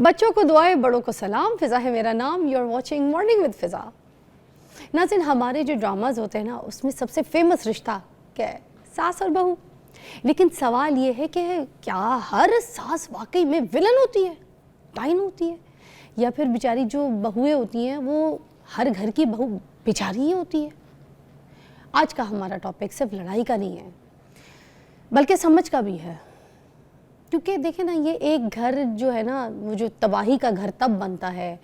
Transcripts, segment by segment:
बच्चों को दुआएं, बड़ों को सलाम। फ़िज़ा है मेरा नाम। You are watching morning with Fiza. नाज़रीन, हमारे जो ड्रामाज होते हैं ना, उसमें सबसे फेमस रिश्ता क्या है? सास और बहू। लेकिन सवाल ये है कि क्या हर सास वाकई में विलन होती है, डाइन होती है, या फिर बेचारी जो बहुएं होती हैं वो हर घर की बहू बेचारी ही होती है? आज का हमारा टॉपिक सिर्फ लड़ाई का नहीं है, बल्कि समझ का भी है। क्योंकि देखें ना, ये एक घर जो है ना, वो जो तबाही का घर तब बनता है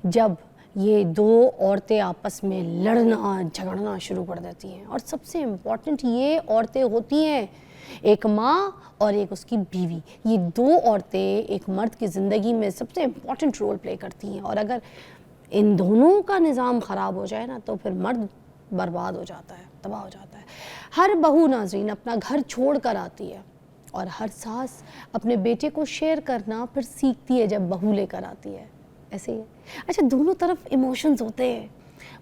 जब ये दो औरतें आपस में लड़ना झगड़ना शुरू कर देती हैं। और सबसे इम्पॉर्टेंट ये औरतें होती हैं, एक माँ और एक उसकी बीवी। ये दो औरतें एक मर्द की ज़िंदगी में सबसे इम्पॉर्टेंट रोल प्ले करती हैं। और अगर इन दोनों का निज़ाम ख़राब हो जाए ना, तो फिर मर्द बर्बाद हो जाता है, तबाह हो जाता है। हर बहू नाज़रीन अपना घर छोड़ कर आती है, और हर सास अपने बेटे को शेयर करना फिर सीखती है जब बहू लेकर आती है। ऐसे ही है। अच्छा, दोनों तरफ इमोशंस होते हैं,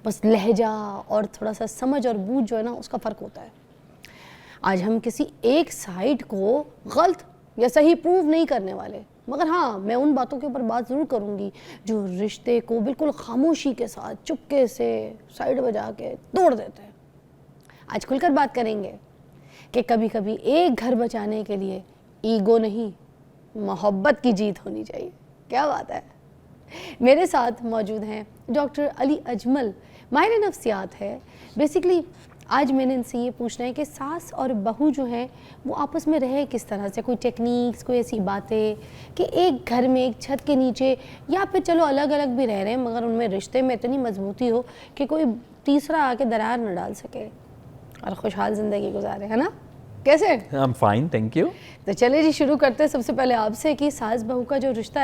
बस लहजा और थोड़ा सा समझ और बूझ जो है ना, उसका फ़र्क होता है। आज हम किसी एक साइड को गलत या सही प्रूव नहीं करने वाले, मगर हाँ, मैं उन बातों के ऊपर बात ज़रूर करूँगी जो रिश्ते को बिल्कुल खामोशी के साथ चुपके से साइड बजा के तोड़ देते हैं। आज खुलकर बात करेंगे कि कभी कभी एक घर बचाने के लिए ईगो नहीं, मोहब्बत की जीत होनी चाहिए। क्या बात है। मेरे साथ मौजूद हैं डॉक्टर अली अजमल, माहिर नफ्सियात है। बेसिकली आज मैंने इनसे ये पूछना है कि सास और बहू जो हैं वो आपस में रहे किस तरह से, कोई टेक्निक्स, कोई ऐसी बातें कि एक घर में एक छत के नीचे, या फिर चलो अलग अलग भी रह रहे हैं मगर उनमें रिश्ते में इतनी मजबूती हो कि कोई तीसरा आके दरार न डाल सके और खुशहाल ज़िंदगी गुजारे, है ना? कैसे? I am fine, thank you. तो चलिए जी, शुरू करते हैं सबसे पहले आपसे कि सास बहू का जो रिश्ता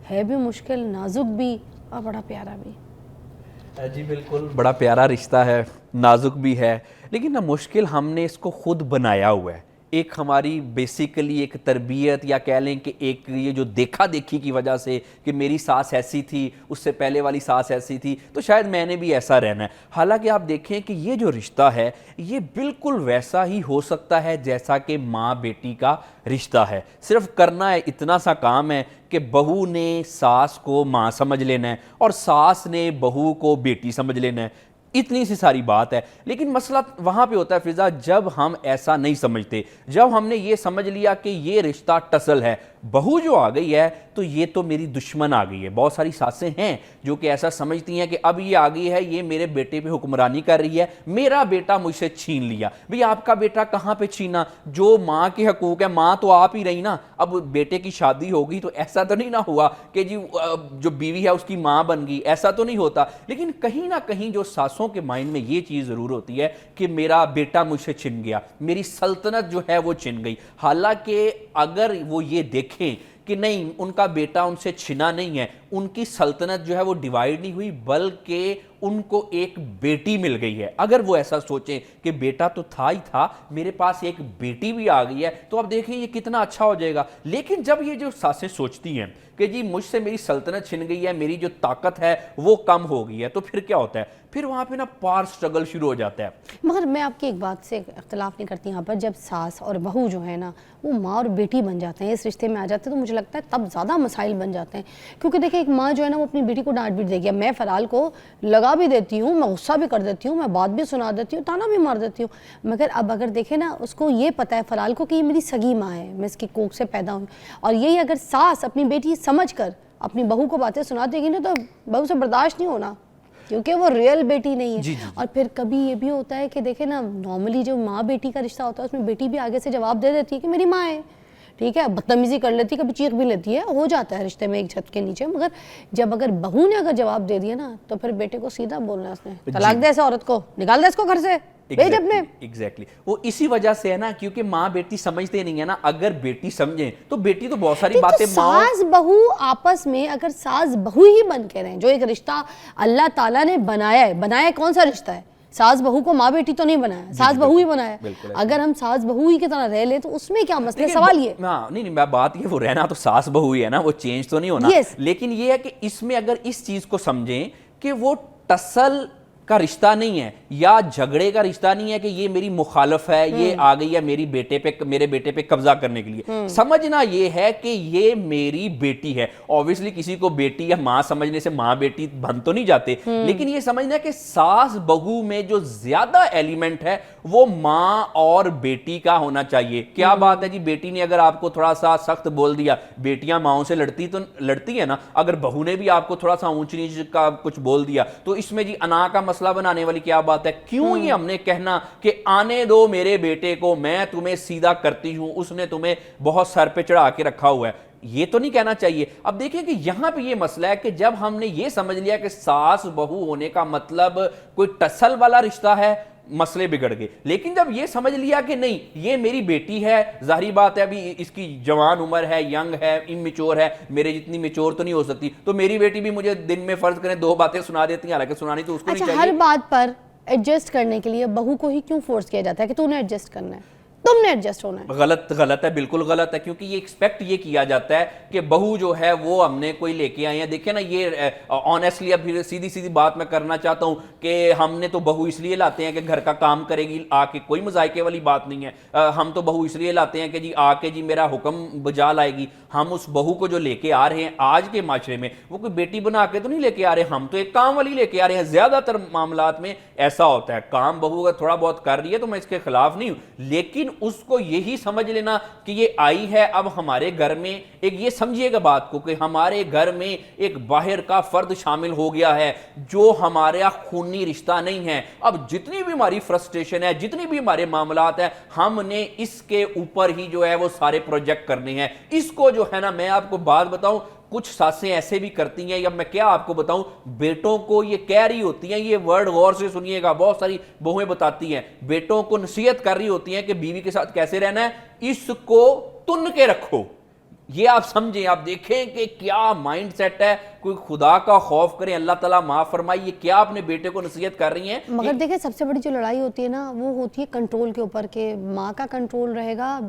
है भी मुश्किल, नाजुक भी और बड़ा प्यारा भी। जी बिल्कुल, बड़ा प्यारा रिश्ता है, नाजुक भी है, लेकिन ना मुश्किल हमने इसको खुद बनाया हुआ है। एक हमारी बेसिकली एक तरबियत, या कह लें कि एक ये जो देखा देखी की वजह से कि मेरी सास ऐसी थी, उससे पहले वाली सास ऐसी थी, तो शायद मैंने भी ऐसा रहना है। हालांकि आप देखें कि ये जो रिश्ता है ये बिल्कुल वैसा ही हो सकता है जैसा कि माँ बेटी का रिश्ता है। सिर्फ करना है इतना सा काम है कि बहू ने सास को माँ समझ लेना है और सास ने बहू को बेटी समझ लेना है। इतनी सी सारी बात है। लेकिन मसला वहाँ पे होता है फ़िज़ा, जब हम ऐसा नहीं समझते, जब हमने ये समझ लिया कि ये रिश्ता टसल है, बहू जो आ गई है तो ये तो मेरी दुश्मन आ गई है। बहुत सारी सासें हैं जो कि ऐसा समझती हैं कि अब ये आ गई है, ये मेरे बेटे पे हुक्मरानी कर रही है, मेरा बेटा मुझसे छीन लिया। भाई आपका बेटा कहाँ पे छीना? जो माँ के हकूक़ है, माँ तो आप ही रही ना। अब बेटे की शादी होगी तो ऐसा तो नहीं ना हुआ कि जी जो बीवी है उसकी माँ बन गई, ऐसा तो नहीं होता। लेकिन कहीं ना कहीं जो सासों के माइंड में ये चीज़ ज़रूर होती है कि मेरा बेटा मुझसे छिन गया, मेरी सल्तनत जो है वो छिन गई। हालांकि अगर वो ये देखें कि नहीं, उनका बेटा उनसे छिना नहीं है, उनकी सल्तनत जो है वो डिवाइड नहीं हुई, बल्कि उनको एक बेटी मिल गई है। अगर वो ऐसा सोचें कि बेटा तो था ही था, मेरे पास एक बेटी भी आ गई है, तो अब देखें ये कितना अच्छा हो जाएगा। लेकिन जब ये जो सासें सोचती हैं कि जी मुझसे मेरी सल्तनत छिन गई है, मेरी जो ताकत है वो कम हो गई है, तो फिर क्या होता है? फिर वहाँ पे ना पार स्ट्रगल शुरू हो जाता है। मगर मैं आपकी एक बात से इख्तलाफ नहीं करती यहाँ पर। जब सास और बहू जो है ना वो माँ और बेटी बन जाते हैं, इस रिश्ते में आ जाते हैं, तो मुझे लगता है तब ज़्यादा मसाइल बन जाते हैं। क्योंकि देखिए, एक माँ जो है ना वो अपनी बेटी को डांट भी देगी। मैं फ़राल को लगा भी देती हूँ, मैं गुस्सा भी कर देती हूँ, मैं बात भी सुना देती हूँ, ताना भी मार देती हूँ, मगर अब अगर देखें ना, उसको ये पता है फ़राल को कि ये मेरी सगी माँ है, मैं इसकी कोख से पैदा हुई। और यही अगर सास अपनी बेटी समझ कर अपनी बहू को बातें सुना देगी ना, तो बहू से बर्दाश्त नहीं होना, क्योंकि वो रियल बेटी नहीं है। जी, जी, जी। और फिर कभी ये भी होता है कि देखे ना, नॉर्मली जो माँ बेटी का रिश्ता होता है उसमें बेटी भी आगे से जवाब दे देती है कि मेरी माँ है, ठीक है, बदतमीजी कर लेती है, कभी चीख भी लेती है, हो जाता है रिश्ते में एक छत के नीचे। मगर जब अगर बहू ने अगर जवाब दे दिया ना, तो फिर बेटे को सीधा बोलना है उसने, तलाक दे ऐसे औरत को, निकाल दे इसको घर से, भेज अपने। एग्जैक्टली वो इसी वजह से है ना, क्योंकि माँ बेटी समझते नहीं है ना। अगर बेटी समझे तो बेटी तो बहुत सारी बातें तो सास बहू आपस में अगर सास बहू ही बन के रहें, जो एक रिश्ता अल्लाह ताला ने बनाया है, बनाया कौन सा रिश्ता है? सास बहू को माँ बेटी तो नहीं बनाया, सास बहू ही बनाया। अगर हम सास बहू ही की तरह रह ले तो उसमें क्या मसला? सवाल ये। हाँ, नहीं मैं बात ये, वो रहना तो सास बहू ही है ना, वो चेंज तो नहीं होना। Yes. लेकिन ये है कि इसमें अगर इस चीज को समझें कि वो टसल का रिश्ता नहीं है या झगड़े का रिश्ता नहीं है कि ये मेरी मुखालफ है, ये आ गई है मेरे बेटे पे कब्जा करने के लिए। समझना ये है कि ये मेरी बेटी है। ऑब्वियसली किसी को बेटी या मां समझने से मां बेटी बन तो नहीं जाते, लेकिन ये समझना है कि सास बहू में जो ज्यादा एलिमेंट है वो मां और बेटी का होना चाहिए। क्या बात है जी, बेटी ने अगर आपको थोड़ा सा सख्त बोल दिया, बेटियां माओं से लड़ती है ना, अगर बहू ने भी आपको थोड़ा सा ऊंच नीच का कुछ बोल दिया तो इसमें जी अना का मसला बनाने वाली क्या बात है? क्यों ये हमने कहना कि आने दो मेरे बेटे को, मैं तुम्हें सीधा करती हूं, उसने तुम्हें बहुत सर पे चढ़ा के रखा हुआ है, ये तो नहीं कहना चाहिए। अब देखिए कि यहां पे ये मसला है कि जब हमने ये समझ लिया कि सास बहू होने का मतलब कोई टसल वाला रिश्ता है, मसले बिगड़ गए। लेकिन जब ये समझ लिया कि नहीं ये मेरी बेटी है, जाहिर बात है अभी इसकी जवान उम्र है, यंग है, इमेच्योर है, मेरे जितनी मेच्योर तो नहीं हो सकती, तो मेरी बेटी भी मुझे दिन में फर्ज करें 2 बातें सुना देती है, हालांकि सुनानी तो उसको नहीं चाहिए। हर बात पर एडजस्ट करने के लिए बहू को ही क्यों फोर्स किया जाता है कि तूने एडजस्ट करना है, तुमने एडजस्ट होना है? गलत है, बिल्कुल गलत है, क्योंकि ये एक्सपेक्ट ये किया जाता है कि बहू जो है वो हमने कोई लेके आए हैं। देखिए ना, ये ऑनेस्टली अब फिर सीधी सीधी बात मैं करना चाहता हूं कि हमने तो बहू इसलिए लाते हैं कि घर का काम करेगी आके, कोई मजाइके वाली बात नहीं है। हम तो बहू इसलिए लाते हैं कि जी आके जी मेरा हुक्म बजा लाएगी। हम उस बहू को जो लेके आ रहे हैं आज के माशरे में, वो कोई बेटी बना के तो नहीं लेके आ रहे, हम तो एक काम वाली लेके आ रहे हैं। ज्यादातर मामलात में ऐसा होता है, काम बहू अगर थोड़ा बहुत कर रही है तो मैं इसके खिलाफ नहीं हूं, लेकिन उसको यही समझ लेना कि ये आई है अब हमारे घर में, एक ये समझिएगा बात को कि हमारे घर में एक बाहर का फर्द शामिल हो गया है जो हमारा खूनी रिश्ता नहीं है। अब जितनी भी हमारी फ्रस्ट्रेशन है, जितनी भी हमारे मामलात है, हमने इसके ऊपर ही जो है वो सारे प्रोजेक्ट करने हैं। इसको जो है ना, मैं आपको बात बताऊं, कुछ सासें ऐसे भी करती हैं, या मैं क्या आपको बताऊं, बेटों को ये कह रही होती हैं, ये वर्ड गौर से सुनिएगा, बहुत सारी बहुएं बताती हैं, बेटों को नसीहत कर रही होती हैं कि बीवी के साथ कैसे रहना है, इसको तुन के रखो। ये आप समझें, आप देखें कि क्या माइंड सेट है। कोई खुदा का खौफ करें, अल्लाह ताला माफ फरमाए, ये क्या अपने बेटे को नसीहत कर रही हैं? मगर देखिए सबसे बड़ी जो लड़ाई होती है ना, वो होती है कंट्रोल के ऊपर, के माँ का कंट्रोल रहेगा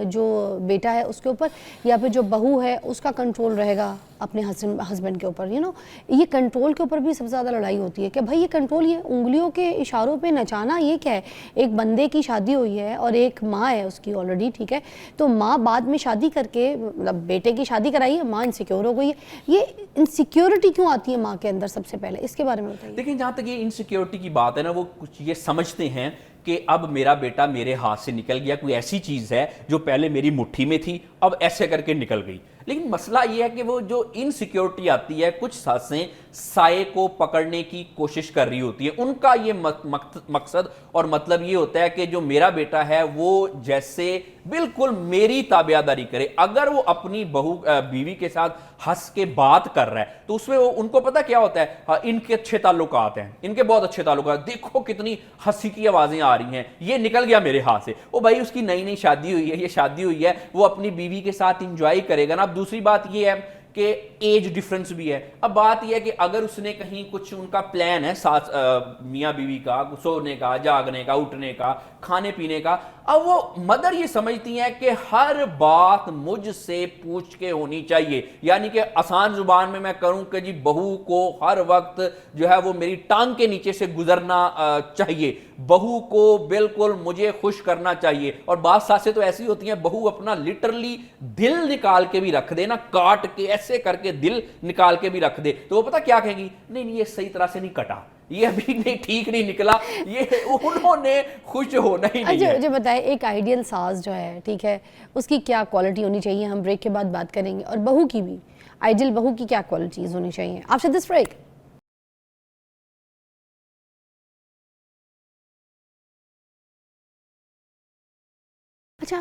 जो बेटा है उसके ऊपर, या फिर जो बहू है उसका कंट्रोल रहेगा अपने हस्बैंड के ऊपर। ये कंट्रोल के ऊपर भी सबसे ज़्यादा लड़ाई होती है कि भाई ये कंट्रोल, ये उंगलियों के इशारों पे नचाना, ये क्या है? एक बंदे की शादी हुई है और एक माँ है उसकी ऑलरेडी, ठीक है, तो माँ बाद में शादी करके, मतलब बेटे की शादी कराई है, माँ इनसिक्योर हो गई है। ये इनसिक्योरिटी क्यों आती है माँ के अंदर सबसे पहले, इसके बारे में बताइए। लेकिन जहां तक ये इनसिक्योरिटी की बात है ना, वो कुछ ये समझते हैं कि अब मेरा बेटा मेरे हाथ से निकल गया, कोई ऐसी चीज है जो पहले मेरी मुट्ठी में थी अब ऐसे करके निकल गई। लेकिन मसला ये है कि वो जो इनसिक्योरिटी आती है, कुछ सासें साये को पकड़ने की कोशिश कर रही होती है। उनका ये मकसद और मतलब ये होता है कि जो मेरा बेटा है वो जैसे बिल्कुल मेरी ताबियादारी करे। अगर वो अपनी बीवी के साथ हंस के बात कर रहा है तो उसमें वो, उनको पता क्या होता है, हाँ, इनके अच्छे ताल्लुकात हैं, इनके बहुत अच्छे ताल्लुकात, देखो कितनी हंसी की आवाजें आ रही हैं, ये निकल गया मेरे हाथ से। वो भाई उसकी नई नई शादी हुई है, ये शादी हुई है, वो अपनी बीवी के साथ इंजॉय करेगा ना। अब दूसरी बात ये है कि एज डिफरेंस भी है। अब बात यह है कि अगर उसने कहीं कुछ उनका प्लान है साथ मियाँ बीवी का, सोने का, जागने का, उठने का, खाने पीने का, अब वो मदर ये समझती हैं कि हर बात मुझसे पूछ के होनी चाहिए। यानी कि आसान जुबान में मैं करूं कि जी बहू को हर वक्त जो है वो मेरी टांग के नीचे से गुजरना चाहिए, बहू को बिल्कुल मुझे खुश करना चाहिए। और बात सासें तो ऐसी होती हैं, बहू अपना लिटरली दिल निकाल के भी रख दे ना, काट के ऐसे करके दिल निकाल के भी रख दे, तो वो पता क्या कहेंगी, नहीं नहीं ये सही तरह से नहीं कटा, ये अभी नहीं ठीक नहीं निकला, ये उन्होंने खुश होना ही नहीं है। जो बताए एक आइडियल सास जो है, ठीक है, उसकी क्या क्वालिटी होनी चाहिए, हम ब्रेक के बाद बात करेंगे। और बहू की भी, आइडियल बहू की क्या क्वालिटीज होनी चाहिए आफ्टर दिस ब्रेक। अच्छा,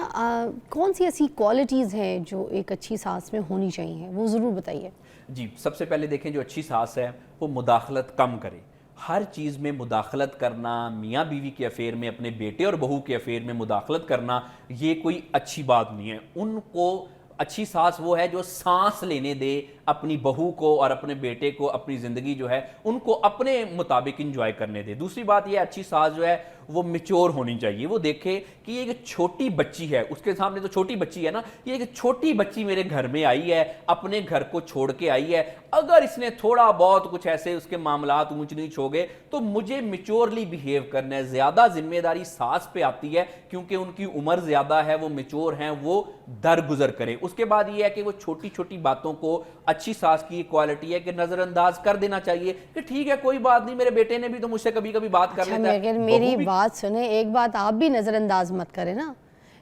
कौन सी ऐसी क्वालिटीज़ हैं जो एक अच्छी सास में होनी चाहिए, वो ज़रूर बताइए। जी, सबसे पहले देखें, जो अच्छी सास है वो मुदाखलत कम करे। हर चीज़ में मुदाखलत करना, मियाँ बीवी के अफेयर में, अपने बेटे और बहू के अफेयर में मुदाखलत करना, ये कोई अच्छी बात नहीं है। उनको अच्छी सास वो है जो सांस लेने दे अपनी बहू को और अपने बेटे को, अपनी ज़िंदगी जो है उनको अपने मुताबिक इंजॉय करने दे। दूसरी बात ये, अच्छी सास जो है वो मैच्योर होनी चाहिए। वो देखे कि ये एक छोटी बच्ची है, उसके सामने तो छोटी बच्ची है ना, ये एक छोटी बच्ची मेरे घर में आई है, अपने घर को छोड़ के आई है, अगर इसने थोड़ा बहुत कुछ ऐसे उसके मामलात ऊंच नीच हो गए तो मुझे मैच्योरली बिहेव करना है। ज्यादा जिम्मेदारी सास पे आती है क्योंकि उनकी उम्र ज्यादा है, वो मैच्योर हैं, वो दरगुजर करें। उसके बाद ये है कि वो छोटी छोटी बातों को, अच्छी सास की क्वालिटी है कि नजरअंदाज कर देना चाहिए कि ठीक है कोई बात नहीं, मेरे बेटे ने भी तो मुझसे कभी कभी बात कर लेता है। मेरी बात सुने, एक बात आप भी नजरअंदाज मत करें ना,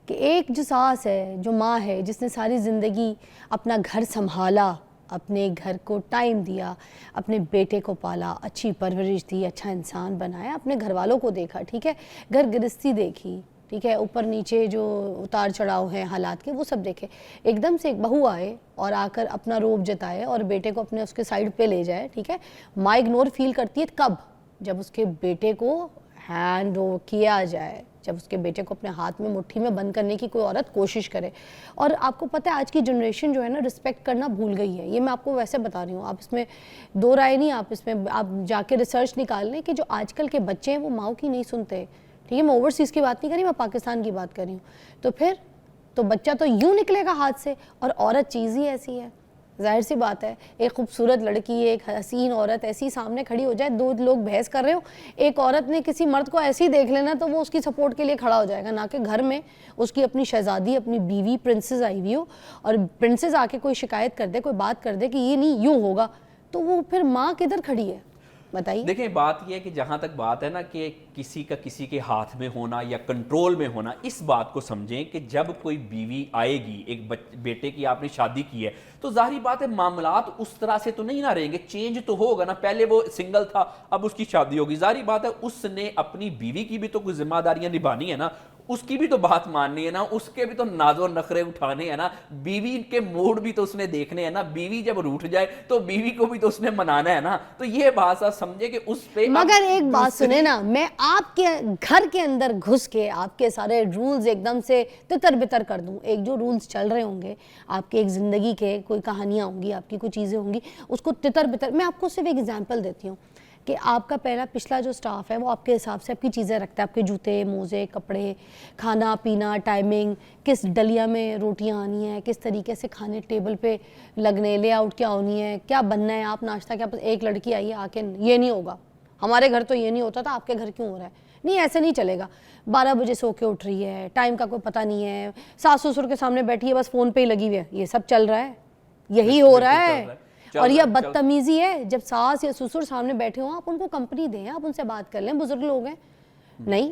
कि एक जो सास है, जो माँ है, जिसने सारी जिंदगी अपना घर संभाला, अपने घर को टाइम दिया, अपने बेटे को पाला, अच्छी परवरिश दी, अच्छा इंसान बनाया, अपने घर वालों को देखा, ठीक है, घर गृहस्थी देखी, ठीक है, ऊपर नीचे जो उतार चढ़ाव हैं हालात के वो सब देखे। एकदम से एक बहू आए और आकर अपना रोब जताए और बेटे को अपने उसके साइड पे ले जाए, ठीक है। माँ इग्नोर फील करती है कब? जब उसके बेटे को हैंड किया जाए, जब उसके बेटे को अपने हाथ में मुट्ठी में बंद करने की कोई औरत कोशिश करे। और आपको पता है आज की जनरेशन जो है ना, रिस्पेक्ट करना भूल गई है। ये मैं आपको वैसे बता रही हूँ, आप इसमें दो राय नहीं, आप इसमें आप जाके रिसर्च निकाल लें कि जो आजकल के बच्चे हैं वो माँ की नहीं सुनते, ठीक है। मैं ओवरसीज़ की बात नहीं कर रही, मैं पाकिस्तान की बात कर रही हूँ। तो फिर तो बच्चा तो यूँ निकलेगा हाथ से, और औरत चीज़ ही ऐसी है। जाहिर सी बात है, एक खूबसूरत लड़की, एक हसीन औरत ऐसी सामने खड़ी हो जाए, दो लोग बहस कर रहे हो, एक औरत ने किसी मर्द को ऐसे ही देख लेना तो वो उसकी सपोर्ट के लिए खड़ा हो जाएगा, ना कि घर में उसकी अपनी शहजादी, अपनी बीवी प्रिंसेस आई हुई हो और प्रिंसेस आके कोई शिकायत कर दे, कोई बात कर दे कि ये नहीं यूँ होगा, तो वो फिर माँ किधर खड़ी है, बताइए। देखिए बात यह है कि जहां तक बात है ना कि किसी का किसी के हाथ में होना या कंट्रोल में होना, इस बात को समझें कि जब कोई बीवी आएगी, एक बेटे की आपने शादी की है, तो जाहिर बात है मामलात उस तरह से तो नहीं ना रहेंगे, चेंज तो होगा ना। पहले वो सिंगल था, अब उसकी शादी होगी, जाहिर बात है उसने अपनी बीवी की भी तो कुछ जिम्मेदारियां निभानी है ना, उसकी भी तो बात माननी है ना, उसके भी तो नाजो नखरे उठाने हैं ना, बीवी के मूड भी तो उसने देखने हैं ना। बीवी जब रूठ जाए तो बीवी को भी तो उसने मनाना है ना। तो ये बात आप समझे कि उस पे, मगर एक बात सुने ना, मैं आपके घर के अंदर घुस के आपके सारे रूल्स एकदम से तितर बितर कर दूं। एक जो रूल्स चल रहे होंगे आपके, एक जिंदगी के कोई कहानियां होंगी, आपकी कोई चीजें होंगी, उसको तितर बितर, मैं आपको सिर्फ एक एग्जांपल देती हूँ कि आपका पिछला जो स्टाफ है वो आपके हिसाब से आपकी चीज़ें रखता है, आपके जूते मोज़े कपड़े, खाना पीना, टाइमिंग, किस डलिया में रोटियां आनी है, किस तरीके से खाने टेबल पे लगने, लेआउट क्या होनी है, क्या बनना है, आप नाश्ता क्या। एक लड़की आई है आके, ये नहीं होगा, हमारे घर तो ये नहीं होता था, आपके घर क्यों हो रहा है? नहीं, ऐसे नहीं चलेगा। 12 बजे सो के उठ रही है, टाइम का कोई पता नहीं है, सास ससुर के सामने बैठी है, बस फ़ोन पे ही लगी हुई है। ये सब चल रहा है, यही हो रहा है। और यह बदतमीजी है, जब सास या ससुर सामने बैठे हो आप उनको कंपनी दें, आप उनसे बात कर लें, बुजुर्ग लोग हैं। नहीं,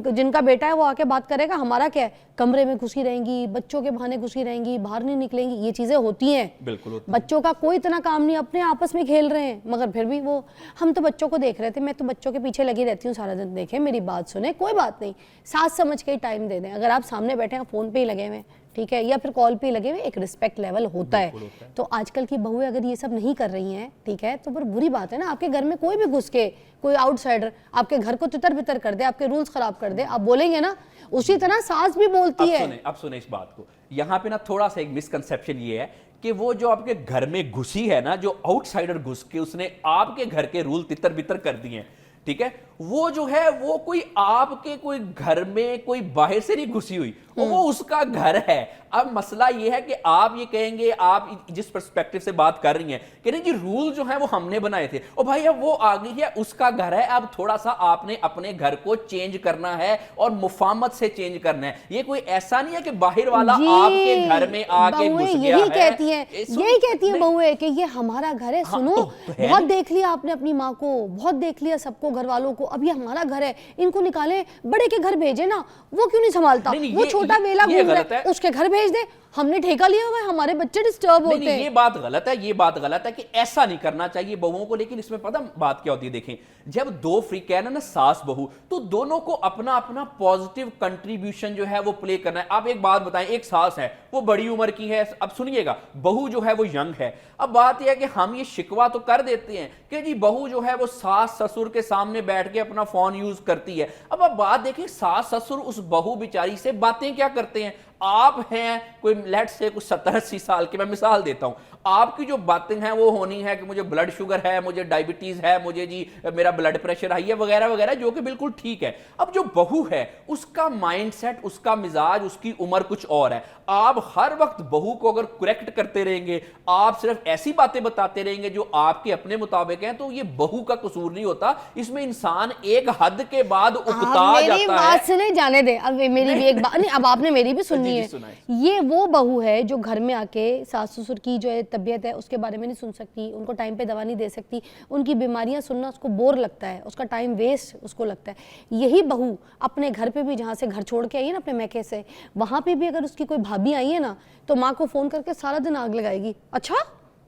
जिनका बेटा है वो आके बात करेगा, हमारा क्या है, कमरे में घुसी रहेंगी, बच्चों के बहाने घुसी रहेंगी, बाहर नहीं निकलेंगी, ये चीज़ें होती हैं। बिल्कुल बच्चों का कोई इतना काम नहीं, अपने आपस में खेल रहे हैं, मगर फिर भी वो, हम तो बच्चों को देख रहे थे, मैं तो बच्चों के पीछे लगी रहती हूँ सारा दिन। देखें मेरी बात सुने, कोई बात नहीं, सास समझ के ही टाइम दे दें। अगर आप सामने बैठे हैं फ़ोन पे ही लगे हुए, ठीक है, या फिर कॉल पे लगे हुए, एक रिस्पेक्ट लेवल होता है। तो आजकल की बहुएं अगर ये सब नहीं कर रही हैं, ठीक है, तो फिर बुरी बात है ना। आपके घर में कोई भी घुस के, कोई आउटसाइडर आपके घर को तितर बितर कर दे, आपके रूल्स खराब कर दे, आप बोलेंगे ना, उसी तरह सास भी बोलती है। अब सुने इस बात को, यहाँ पे ना थोड़ा सा एक मिसकंसेप्शन ये है कि वो जो आपके घर में घुसी है ना, जो आउटसाइडर घुस के उसने आपके घर के रूल तितर बितर कर दिए हैं, ठीक है, वो जो है वो कोई आपके कोई घर में कोई बाहर से नहीं घुसी हुई, वो उसका घर है। अब मसला ये है कि आप ये कहेंगे, आप जिस पर्सपेक्टिव से बात कर रही हैं कि नहीं जी रूल जो है वो हमने बनाए थे, और भाई अब वो आ गई है, उसका घर है, अब थोड़ा सा आपने अपने घर को चेंज करना है और मुफाहमत से चेंज करना है। ये कोई ऐसा नहीं है कि बाहर वाला आपके घर में आके घुस गया है। यही कहती है बहुएं कि ये हमारा घर है। सुनो, बहुत देख लिया आपने अपनी माँ को, बहुत देख लिया सबको, घर वालों को, अब ये हमारा घर है, इनको निकाले, बड़े के घर भेजे ना, वो क्यों नहीं संभालता? वो छोटा वेला घूम रहा है, उसके घर भेज दे, हमने ठेका लिया हुआ है, हमारे बच्चे डिस्टर्ब होते हैं। ये बात गलत है, ये बात गलत है कि ऐसा नहीं करना चाहिए बहुओं को। लेकिन इसमें पता बात क्या होती है, देखें, जब दो फ्रीक है ना सास बहू, तो दोनों को अपना अपना पॉजिटिव कंट्रीब्यूशन जो है वो प्ले करना है। आप एक बात बताएं, एक सास है वो बड़ी उम्र की है, अब सुनिएगा, बहू जो है वो यंग है। अब बात यह है कि हम ये शिकवा तो कर देते हैं कि जी बहू जो है वो सास ससुर के सामने बैठ के अपना फोन यूज करती है। अब आप बात देखें, सास ससुर उस बहू बेचारी से बातें क्या करते हैं, आप हैं कोई लेट्स से कुछ 70-80 साल के, मैं मिसाल देता हूं, आपकी जो बातें हैं वो होनी है कि मुझे ब्लड शुगर है, मुझे डायबिटीज है, मुझे जी मेरा ब्लड प्रेशर हाई है वगैरह वगैरह, जो कि बिल्कुल ठीक है। अब जो बहू है उसका माइंडसेट, उसका मिजाज, उसकी उम्र कुछ और है। आप हर वक्त बहू को अगर करेक्ट करते रहेंगे, आप सिर्फ ऐसी बातें बताते रहेंगे जो आपके अपने मुताबिक हैं, तो ये बहू का कसूर नहीं होता, इसमें इंसान एक हद के बाद उकता मेरी जाता बात है। सुने, जाने दे, अब मेरी भी एक बात नहीं, अब आपने मेरी भी सुननी जी, है। सुनाएं। ये वो बहू है जो घर में आके सास ससुर की जो है तबीयत है उसके बारे में नहीं सुन सकती, उनको टाइम पे दवा नहीं दे सकती, उनकी बीमारियां सुनना उसको बोर लगता है, उसका टाइम वेस्ट उसको लगता है। यही बहू अपने घर पे भी, जहाँ से घर छोड़ के आई है ना अपने मैके से, वहाँ पे भी अगर उसकी कोई भाभी आई है ना तो माँ को फ़ोन करके सारा दिन आग लगाएगी। अच्छा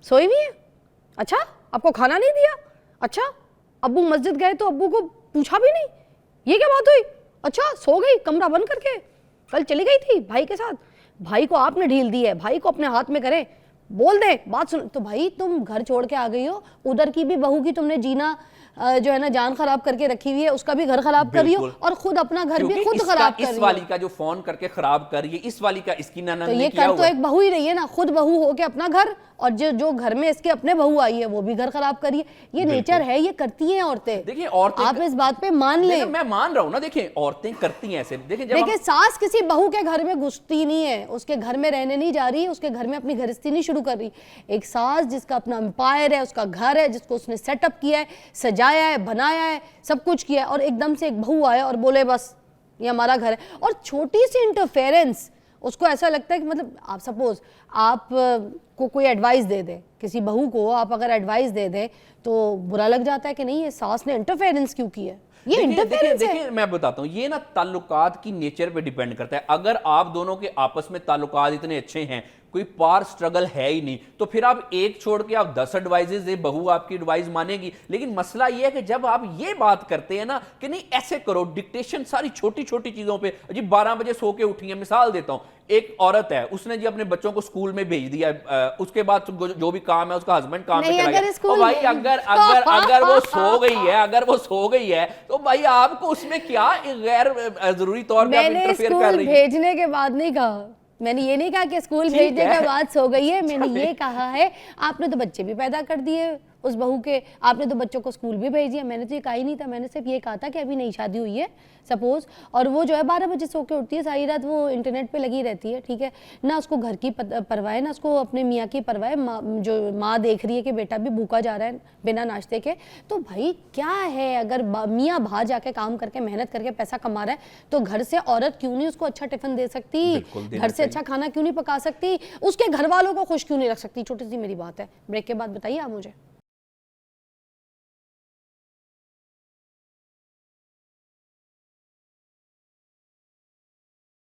सोई भी है, अच्छा आपको खाना नहीं दिया, अच्छा अब्बू मस्जिद गए तो अब्बू को पूछा भी नहीं, ये क्या बात हुई, अच्छा सो गई कमरा बंद करके, कल चली गई थी भाई के साथ, भाई को आपने ढील दी है, भाई को अपने हाथ में करे, बोल दे बात सुन। तो भाई तुम घर छोड़ के आ गई हो, उधर की भी बहू की तुमने जीना जो है ना जान खराब करके रखी हुई है, उसका भी घर खराब कर रही हो और खुद अपना घर भी खुद खराब कर रही हो। इस वाली का जो फोन करके खराब कर रही है, इस वाली का इसकी ननद तो ने ये किया कर तो हुआ है। एक बहू ही रही है ना, खुद बहू हो के अपना घर, और जो घर में इसके अपने बहू आई है वो भी घर खराब करिए। ये नेचर है, ये करती हैं औरतें। देखिए औरतें, आप इस बात पे मान लें, मैं मान रहा हूं ना, देखिए औरतें करती हैं ऐसे। देखिए सास किसी बहू के घर में घुसती नहीं है, उसके घर में रहने नहीं जा रही, उसके घर में अपनी गृहस्थी नहीं शुरू कर रही। एक सास जिसका अपना एम्पायर है, उसका घर है, जिसको उसने सेटअप किया है, सजाया है, बनाया है, सब कुछ किया है, और एकदम से एक बहू आए और बोले बस ये हमारा घर है, और छोटी सी इंटरफेरेंस उसको ऐसा लगता है कि मतलब आप सपोज आप को कोई एडवाइस दे दे, किसी बहू को आप अगर एडवाइस दे दें तो बुरा लग जाता है कि नहीं ये सास ने इंटरफेरेंस क्यों की है, ये इंटरफेरेंस है। देखिए मैं बताता हूं, ये ना ताल्लुकात की नेचर पे डिपेंड करता है। अगर आप दोनों के आपस में ताल्लुकात इतने अच्छे हैं, कोई पार स्ट्रगल है ही नहीं, तो फिर आप एक छोड़ के आप 10 एडवाइजेज दे, बहू आपकी एडवाइस मानेगी। लेकिन मसला ये है कि जब आप ये बात करते हैं ना कि नहीं ऐसे करो, डिक्टेशन सारी छोटी छोटी चीजों पे, जी 12 बजे सो के उठी है, मिसाल देता हूं, एक औरत है उसने जी अपने बच्चों को स्कूल में भेज दिया, उसके बाद जो भी काम है उसका हस्बैंड काम पे चला गया, तो भाई अगर अगर अगर वो सो गई है, अगर वो सो गई है तो भाई आपको उसमें क्या गैर जरूरी तौर पे आप इंटरफेयर कर रही है। भेजने के बाद नहीं कहा, मैंने ये नहीं कहा कि स्कूल भेजने के बाद सो गई है, मैंने ये कहा है आपने तो बच्चे भी पैदा कर दिए उस बहू के, आपने तो बच्चों को स्कूल भी भेज दिया। मैंने तो ये कहा ही नहीं था, मैंने सिर्फ ये कहा था कि अभी नई शादी हुई है सपोज, और वो जो है 12 बजे सो के उठती है, सारी रात वो इंटरनेट पे लगी रहती है, ठीक है ना, उसको घर की परवाह है ना उसको अपने मियाँ की परवाह है, जो माँ देख रही है कि बेटा भी भूखा जा रहा है बिना नाश्ते के, तो भाई क्या है, अगर मियाँ बाहर जाके काम करके मेहनत करके पैसा कमा रहा है तो घर से औरत क्यों नहीं उसको अच्छा टिफिन दे सकती, घर से अच्छा खाना क्यों नहीं पका सकती, उसके घर वालों को खुश क्यों नहीं रख सकती। छोटी सी मेरी बात है, ब्रेक के बाद बताइए आप मुझे।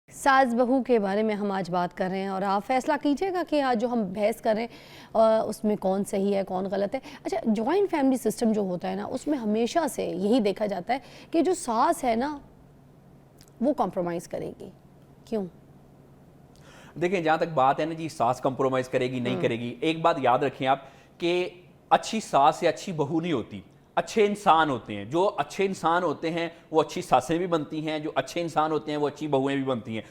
सास बहू के बारे में हम आज बात कर रहे हैं और आप फैसला कीजिएगा कि आज जो हम बहस कर रहे हैं उसमें कौन सही है कौन गलत है। अच्छा, जॉइंट फैमिली सिस्टम जो होता है ना उसमें हमेशा से यही देखा जाता है कि जो सास है ना वो कॉम्प्रोमाइज़ करेगी, क्यों? देखिए जहां तक बात है ना जी, सास कॉम्प्रोमाइज करेगी नहीं करेगी, एक बात याद रखें आप कि अच्छी सास या अच्छी बहू नहीं होती, अच्छे इंसान होते हैं। जो अच्छे इंसान होते हैं वो अच्छी सासें भी बनती हैं, जो अच्छे इंसान होते हैं वो अच्छी बहुएं भी बनती हैं।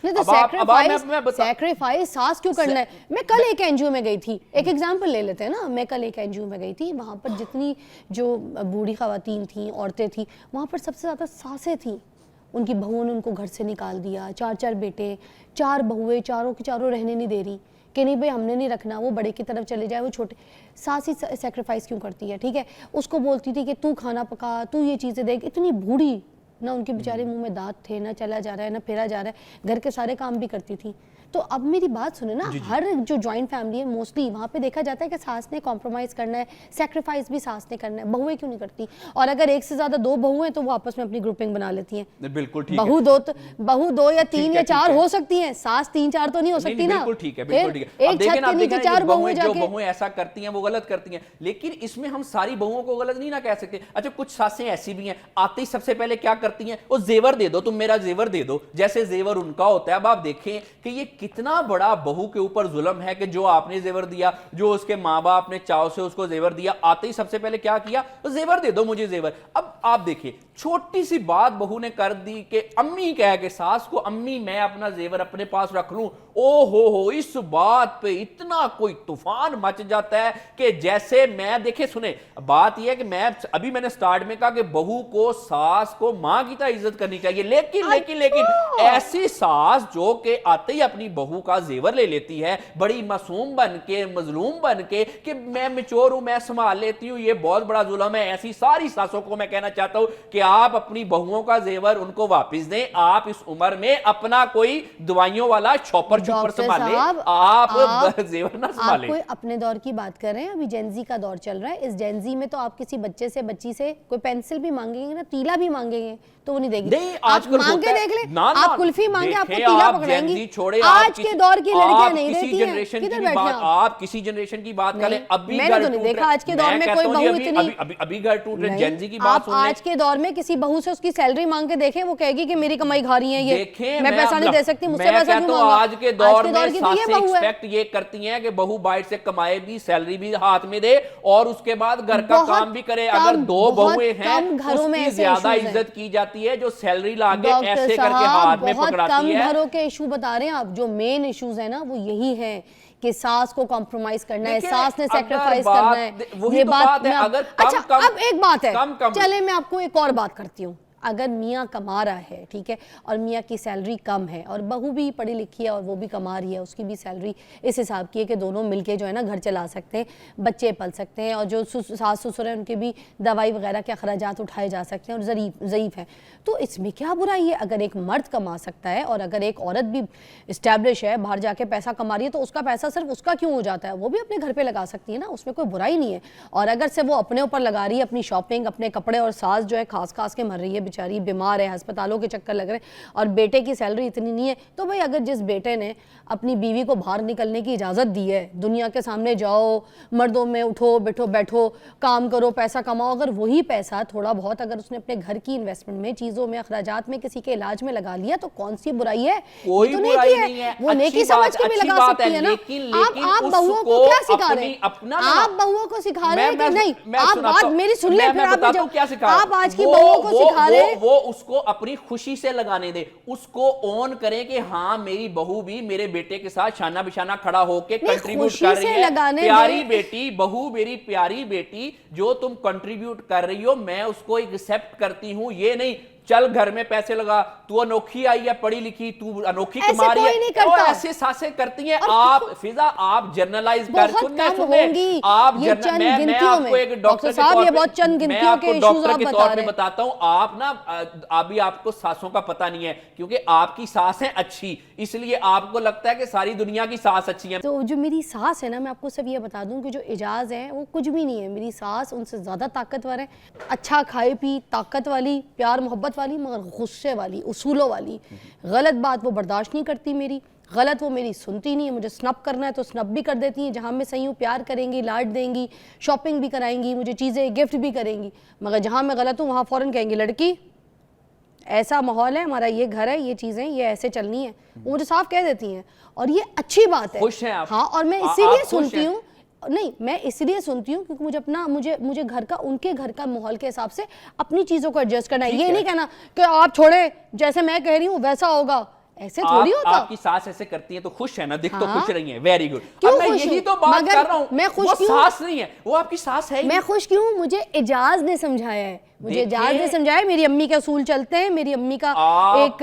सैक्रिफाइस सास क्यों करना है? मैं कल एक एनजीओ में गई थी, एक एग्जांपल ले लेते हैं ना, मैं कल एक एनजीओ में गई थी, वहाँ पर जितनी जो बूढ़ी खवातीन थी, औरतें थी, वहाँ पर सबसे ज़्यादा सासें थी। उनकी बहुओं ने उनको घर से निकाल दिया, 4-4 बेटे, 4 बहुएं, चारों की चारों रहने नहीं दे रही कि नहीं भाई हमने नहीं रखना, वो बड़े की तरफ चले जाए, वो छोटे। सास ही सेक्रीफाइस क्यों करती है? ठीक है, उसको बोलती थी कि तू खाना पका, तू ये चीज़ें देख, इतनी बूढ़ी ना, उनके बेचारे मुंह में दांत थे, ना चला जा रहा है ना फिरा जा रहा है, घर के सारे काम भी करती थी। तो अब मेरी बात सुने ना, हर जो जॉइंट फैमिली है मोस्टली वहाँ पे देखा जाता है कि सास ने कॉम्प्रोमाइज़ करना है, सेक्रीफाइस भी सास ने करना है, बहुएं क्यों नहीं करती? और अगर एक से ज़्यादा 2 बहुएं तो वो आपस में अपनी ग्रुपिंग बना लेती हैं। बिल्कुल ठीक बहू दो या 3 या 4 हो सकती हैं, सास 3-4 तो नहीं हो सकती ना। बिल्कुल ठीक है, बिल्कुल ठीक है। एक छत के नीचे 4 बहुएं जाके, जो बहुएं ऐसा करती हैं वो गलत करती हैं, लेकिन इसमें हम सारी बहुओं को गलत नहीं ना कह सकते। अच्छा, कुछ सासें ऐसी भी हैं, आते ही सबसे पहले क्या करती हैं, वो जेवर दे दो, तुम मेरा जेवर दे दो, जैसे जेवर उनका होता है। अब आप देखें कि ये कितना बड़ा बहू के ऊपर जुल्म है कि जो आपने जेवर दिया, जो उसके माँ बाप ने चाव से उसको जेवर दिया, आते ही सबसे पहले क्या किया, तो जेवर दे दो मुझे जेवर। अब आप देखिए छोटी सी बात बहू ने कर दी कि अम्मी कह के सास को, अम्मी मैं अपना जेवर अपने पास रख लूं। ओ हो, इस बात पे इतना कोई तूफान मच जाता है कि जैसे मैं, देखे सुने, बात यह है कि मैंने स्टार्ट में कहा कि बहू को, सास को मां की तरह इज्जत करनी चाहिए, लेकिन ऐसी सास जो कि आते ही अपनी बहू का जेवर ले लेती है, बड़ी मासूम बन के, मजलूम बन के, कि मैं मैच्योर हूं, मैं संभाल लेती हूं, ये बहुत बड़ा जुल्म है। ऐसी सारी सासों को मैं कहना चाहता हूं कि आप अपनी बहुओं का जेवर उनको वापस दें। आप इस उम्र में अपना कोई दवाइयों वाला छॉपर संभाले, आप जेवर ना संभाले। आप कोई अपने दौर की बात कर रहे हैं, अभी जेनजी का दौर चल रहा है। इस जेनजी में तो आप किसी बच्चे से, बच्ची से कोई पेंसिल भी मांगेंगे ना, तीला भी मांगेंगे तो वो नहीं देगी। नहीं, आप मांग के देख ले, आप कुल्फी मांगे आपको तीला पकड़ाएंगी। आज के दौर की लड़कियां नहीं देती हैं। किधर बैठे आप किसी जनरेशन की बात करें, अभी मैंने तो नहीं देखा आज के दौर में कोई बहू इतनी, अभी घर टूट रहे, जेनजी की बात सुन ले। आज के दौर में किसी बहू से उसकी सैलरी मांग के देखें, वो कहेगी कि मेरी कमाई खा रही है ये, मैं पैसा नहीं दे सकती, मुझसे पैसा क्यों मांगा। आज के दौर में सासें एक्सपेक्ट ये करती हैं कि बहू बाहर से कमाए भी, सैलरी भी हाथ में दे और उसके बाद घर का काम भी करे। अगर दो बहुएं हैं, घरों में ज्यादा इज्जत की जाती है जो सैलरी लाके ऐसे करके हाथ में पकड़ाती है। घरों के इशू बता रहे हैं आप, जो मेन इश्यूज है ना वो यही है कि सास को कॉम्प्रोमाइज करना है, सास ने सैक्रिफाइस करना है। ये बात है। अगर अच्छा अब एक बात है, चले मैं आपको एक और बात करती हूँ। अगर मियाँ कमा रहा है, ठीक है, और मियाँ की सैलरी कम है और बहू भी पढ़ी लिखी है और वो भी कमा रही है, उसकी भी सैलरी इस हिसाब की है कि दोनों मिलके जो है ना घर चला सकते हैं, बच्चे पल सकते हैं, और जो सास ससुर हैं उनके भी दवाई वगैरह के अखराजात उठाए जा सकते हैं और ज़ईफ़ है, तो इसमें क्या बुराई है? अगर एक मर्द कमा सकता है और अगर एक औरत भी इस्टेब्लिश है, बाहर जाके पैसा कमा रही है, तो उसका पैसा सिर्फ उसका क्यों हो जाता है? वो भी अपने घर पर लगा सकती है ना, उसमें कोई बुराई नहीं है। और अगर से वो अपने ऊपर लगा रही है अपनी शॉपिंग, अपने कपड़े, और सास जो है खास खास के मर रही है, बेचारी बीमार है, अस्पतालों के चक्कर लग रहे हैं, और बेटे की सैलरी इतनी नहीं है, तो भाई अगर जिस बेटे ने अपनी बीवी को बाहर निकलने की इजाज़त दी है, दुनिया के सामने जाओ, मर्दों में उठो बैठो काम करो, पैसा कमाओ, अगर वही पैसा थोड़ा बहुत अगर उसने अपने घर की इन्वेस्टमेंट में, चीज़ों में, अखराजात में, किसी के इलाज में लगा लिया, तो कौन सी बुराई है? कोई बुराई नहीं है, वो नेकी समझ के भी लगा सकती है ना। आप बहुओं को क्या सिखा रहे हैं? आप बहुओं को सिखा रहे हैं कि नहीं? आप बात मेरी सुन ले, फिर आप आज की बहुओं को सिखा रहे हैं, वो उसको अपनी खुशी से लगाने दे, उसको ऑन करें कि हाँ मेरी बहू भी मेरे बेटे के साथ शाना बिशाना खड़ा होके कंट्रीब्यूट कर रही है। प्यारी बेटी, बहू मेरी प्यारी बेटी, जो तुम कंट्रीब्यूट कर रही हो मैं उसको एक्सेप्ट करती हूं। ये नहीं चल घर में पैसे लगा, तू अनोखी आई है, पढ़ी लिखी, तू अनोखी कमा रही है, तो ऐसे सासें करती हैं। आप फिजा आप जर्नलाइज कर, सुनने आप मैं आपको एक डॉक्टर साहब, ये बहुत चंद गिनतियों के इश्यूज आप बता रहे हैं। बताता हूं, आप ना अभी आपको सासों का पता नहीं है, क्योंकि आपकी सास है अच्छी, इसलिए आपको लगता है कि सारी दुनिया की सास अच्छी है। तो जो मेरी सास है ना, मैं आपको सब ये बता दूं कि जो एजाज है वो कुछ भी नहीं है। मेरी सास उनसे ज्यादा ताकतवर है, अच्छा खाए पी, ताकत वाली, प्यार मोहब्बत वाली, मगर गुस्से वाली, उसूलों वाली। गलत बात वो बर्दाश्त नहीं करती मेरी, गलत वो मेरी सुनती नहीं है। मुझे स्नब करना है तो स्नब भी कर देती हैं, जहाँ मैं सही हूँ प्यार करेंगी, लाड देंगी, शॉपिंग भी कराएंगी, मुझे चीज़ें गिफ्ट भी करेंगी, मगर जहाँ मैं गलत हूँ वहाँ फ़ौरन कहेंगी लड़की ऐसा माहौल है हमारा, ये घर है, ये चीज़ें ये ऐसे चलनी है, वो मुझे साफ कह देती हैं। और ये अच्छी बात है। खुश हैं आप? हाँ, और मैं इसीलिए सुनती हूँ, नहीं मैं इसलिए सुनती हूँ क्योंकि मुझे अपना मुझे घर का, उनके घर का माहौल के हिसाब से अपनी चीज़ों को एडजस्ट करना है। ये नहीं कहना कि आप छोड़े, जैसे मैं कह रही हूँ वैसा होगा, ऐसे थोड़ी होता। आपकी सास ऐसे करती है तो खुश है ना, दिख तो खुश रही है, वेरी गुड। अब मैं यही तो बात कर रहा हूँ, मैं खुश वो क्यों? सास नहीं है, वो आपकी सास है। मैं खुश क्यों? मुझे एजाज ने समझाया है, मुझे एजाज ने समझाया। मेरी अम्मी के असूल चलते हैं, मेरी अम्मी का एक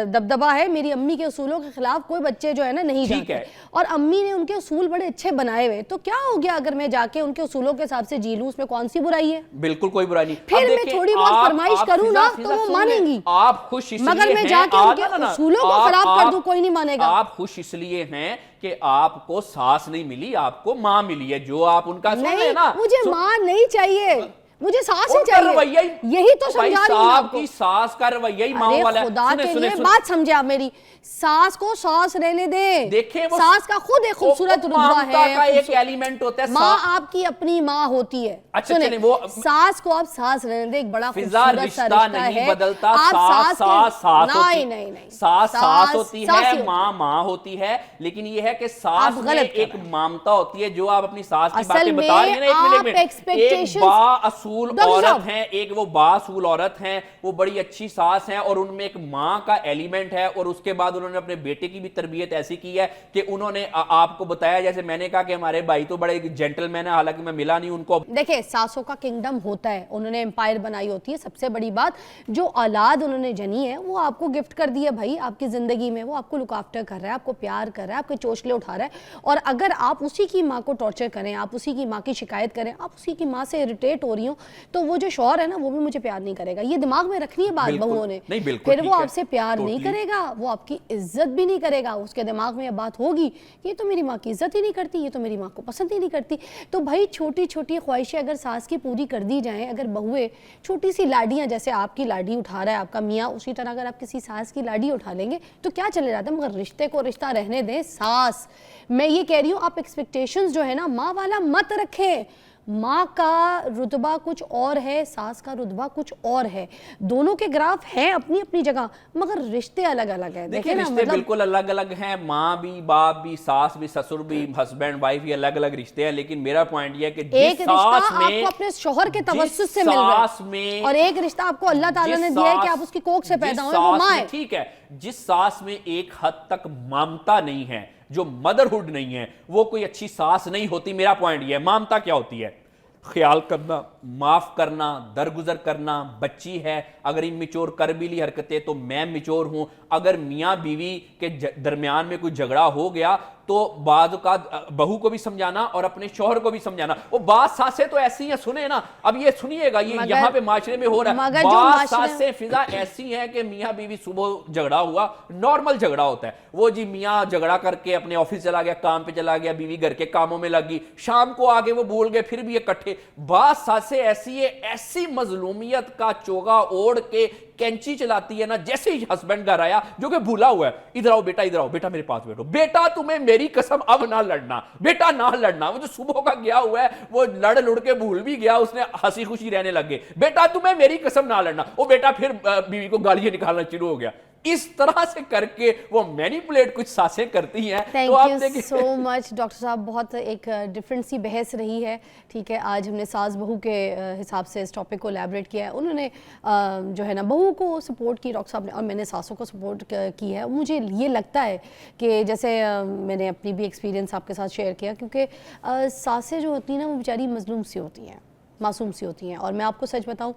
दबदबा है, मेरी अम्मी के असूलों के खिलाफ कोई बच्चे जो है ना नहीं जाते, और अम्मी ने उनके असूल बड़े अच्छे बनाए हुए। तो क्या हो गया अगर मैं जाके उनके असूलों के हिसाब से जी लूं, उसमें कौन सी बुराई है? बिल्कुल कोई बुराई नहीं। फिर मैं थोड़ी बहुत फरमाइश करूं ना तो वो मानेंगी। आप खुश इसलिए मगर मैं जाके उनके असूलों को खराब कर दूं, कोई नहीं मानेगा। आप खुश इसलिए हैं कि आपको सास नहीं मिली, आपको माँ मिली है, जो आप उनका सुन लेना। मुझे माँ नहीं चाहिए, मुझे सास ही उनका रवैया चाहिए, यही तो भाई समझा रही हूं मैं साहब आपको। की सास का रवैया ही माँ अरे वाला है। खुदा सुने, के सुने, लिए सुने। बात समझे आप मेरी, सास को सास रहने दे, देखें वो सास का खुद एक खूबसूरत रुतबा ममता है, का एक एलिमेंट होता है। माँ आपकी अपनी माँ होती है। अच्छा, सुने, चलें, वो सास को आप सास रहने दे, एक बड़ा फिजा खूबसूरत सा रिश्ता रिश्ता नहीं है। बदलता, आप सास सास सास होती, नहीं नहीं नहीं, सास सास होती सास ही है, होती माँ माँ होती है, लेकिन ये है कि आप सास में गलत कर एक रहे हैं। ममता होती है जो आप अपनी सास की असल बातें में बता रही है ना। एक आप मिनट, एक expectations- बाअसूल डॉक्टर औरत साहब। है, एक वो बाअसूल औरत है, वो बड़ी अच्छी सास है और उनमें एक माँ का एलिमेंट है। और उसके बाद उन्होंने अपने बेटे की भी तरबियत ऐसी की है कि उन्होंने आपको बताया, जैसे मैंने कहा कि हमारे भाई तो बड़े जेंटलमैन है, हालांकि मैं मिला नहीं उनको। देखिए, सासों का किंगडम होता है, उन्होंने एम्पायर बनाई होती है। सबसे बड़ी बात, जो औलाद उन्होंने जनी है वो आपको गिफ्ट कर दी है भाई आपकी जिंदगी में, वो आपको लुक आफ्टर कर रहा है, आपको प्यार कर रहा है, आपके चोचले उठा रहा है। और अगर आप उसी की माँ को टॉर्चर करें, आप उसी की माँ की शिकायत करें, आप उसी की माँ से इरिटेट हो रही हो, तो वो जो शौहर है ना, वो भी मुझे प्यार नहीं करेगा। ये दिमाग में रखनी है बात बिल्कुल, बहुओं ने। नहीं, बिल्कुल फिर वो ठीक है, आपसे प्यार नहीं totally। करेगा, वो आपकी इज्जत भी नहीं करेगा। उसके दिमाग में ये बात होगी कि ये तो मेरी माँ की इज्जत ही नहीं करती, ये तो मेरी माँ को पसंद ही नहीं करती। तो भाई छोटी छोटी ख्वाहिशें अगर सास की पूरी कर दी जाएं, अगर बहुएं छोटी सी लाडियां, जैसे आपकी लाडी उठा रहा है आपका मियाँ, उसी तरह अगर आप किसी सास की लाडी उठा लेंगे तो क्या चले जाता है। मगर रिश्ते को रिश्ता रहने दें। सास, मैं ये कह रही हूँ, आप एक्सपेक्टेशंस जो है ना माँ वाला मत रखें। माँ का रुतबा कुछ और है, सास का रुतबा कुछ और है। दोनों के ग्राफ हैं अपनी अपनी जगह, मगर रिश्ते अलग अलग हैं। देखिए, ना, रिश्ते मतलब बिल्कुल अलग अलग हैं। माँ भी, बाप भी, सास भी, ससुर भी, हस्बैंड वाइफ, ये अलग अलग रिश्ते हैं। लेकिन मेरा पॉइंट ये है कि एक जिस रिश्ता सास में, आपको अपने शोहर के तवस्सुस जिस से मिल रहा सास है, में, और एक रिश्ता आपको अल्लाह ताला जिस ने दिया है कि सास- आप उसकी कोख से जिस पैदा हुए, वो सास माँ में, है। ठीक है, जिस सास में एक हद तक ममता नहीं है, जो मदरहुड नहीं है, वो कोई अच्छी सास नहीं होती। मेरा पॉइंट ये है। ममता क्या होती है? ख्याल करना, माफ करना, दरगुजर करना। बच्ची है, अगर इमेच्योर कर भी ली हरकतें तो मैं मेच्योर हूं। अगर मियां बीवी के दरमियान में कोई झगड़ा हो गया तो बाद का बहू को भी समझाना और अपने शौहर को भी समझाना। वो बात सासें तो ऐसी हैं, सुने ना, अब ये सुनिएगा, ये यहाँ पे माशरे में हो रहा है। बात सासें फिजा ऐसी हैं कि मियां बीवी सुबह झगड़ा हुआ, नॉर्मल झगड़ा होता है, वो जी मियां झगड़ा करके अपने ऑफिस चला गया, काम पे चला गया, बीवी घर के कामों में लगी, शाम को आगे वो भूल गए, फिर भी इकट्ठे। बात सासें ऐसी है, ऐसी मजलूमियत का चोगा ओढ़ के कैंची चलाती है ना, जैसे ही हस्बैंड घर आया जो कि भूला हुआ है, इधर आओ बेटा, इधर आओ बेटा, मेरे पास बैठो बेटा, तुम्हें मेरी कसम अब ना लड़ना बेटा, ना लड़ना। वो जो सुबह का गया हुआ है वो लड़ लुड़ के भूल भी गया, उसने हंसी खुशी रहने लग गए, बेटा तुम्हें मेरी कसम ना लड़ना। वो बेटा फिर बीवी को गालियां निकालना शुरू हो गया। इस तरह से करके वो मैनिपुलेट कुछ सासें करती हैं। थैंक तो आप यू देखिए सो मच डॉक्टर साहब, बहुत एक डिफरेंट सी बहस रही है। ठीक है, आज हमने सास बहू के हिसाब से इस टॉपिक को एलैबोरेट किया है। उन्होंने जो है ना बहू को सपोर्ट की डॉक्टर साहब ने, और मैंने सासों को सपोर्ट की है। मुझे ये लगता है कि जैसे मैंने अपनी भी एक्सपीरियंस आपके साथ शेयर किया, क्योंकि सासें जो होती हैं ना वो बेचारी मजलूम सी होती हैं, मासूम सी होती हैं। और मैं आपको सच बताऊं,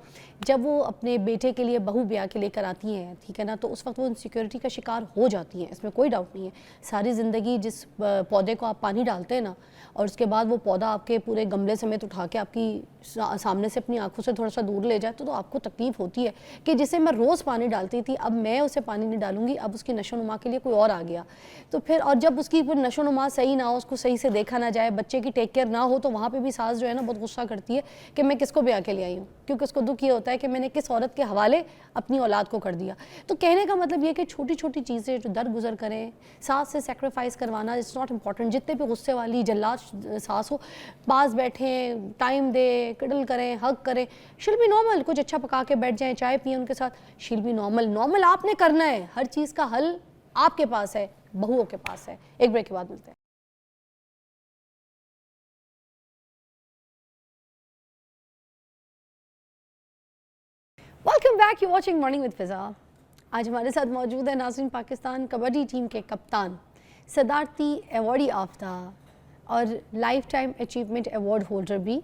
जब वो अपने बेटे के लिए बहू ब्याह के लेकर आती हैं, ठीक है ना, तो उस वक्त वो इनसिक्योरिटी का शिकार हो जाती हैं, इसमें कोई डाउट नहीं है। सारी ज़िंदगी जिस पौधे को आप पानी डालते हैं ना, और उसके बाद वो पौधा आपके पूरे गमले समेत उठा के आपकी सामने से अपनी आंखों से थोड़ा सा दूर ले जाए, तो आपको तकलीफ होती है कि जिसे मैं रोज़ पानी डालती थी, अब मैं उसे पानी नहीं डालूंगी, अब उसकी नशोनुमा के लिए कोई और आ गया। तो फिर, और जब उसकी फिर नशोनुमा सही ना हो, उसको सही से देखा ना जाए, बच्चे की टेक केयर ना हो, तो वहाँ पर भी सास जो है ना बहुत गुस्सा करती है कि मैं किसको ब्याह के ले आई हूँ, क्योंकि उसको दुख ये होता है कि मैंने किस औरत के हवाले अपनी औलाद को कर दिया। तो कहने का मतलब ये कि छोटी छोटी चीज़ें जो दर गुजर करें, सास से सेक्रीफाइस करवाना इट्स नॉट इम्पॉर्टेंट। जितने भी गुस्से वाली जल्लाद सास हो, पास बैठें, टाइम दे, किडल करें, हग करें, शील बी नॉर्मल, कुछ अच्छा पका के बैठ जाएं, चाय पिए उनके साथ, शील बी नॉर्मल। नॉर्मल आपने करना है, हर चीज़ का हल आपके पास है, बहुओं के पास है। एक ब्रेक के बाद मिलते हैं। Welcome back, you watching morning with Fiza. आज हमारे साथ मौजूद है नाज़रीन पाकिस्तान कबड्डी टीम के कप्तान, सदारती अवार्डी आफ्ता और life time achievement award holder भी,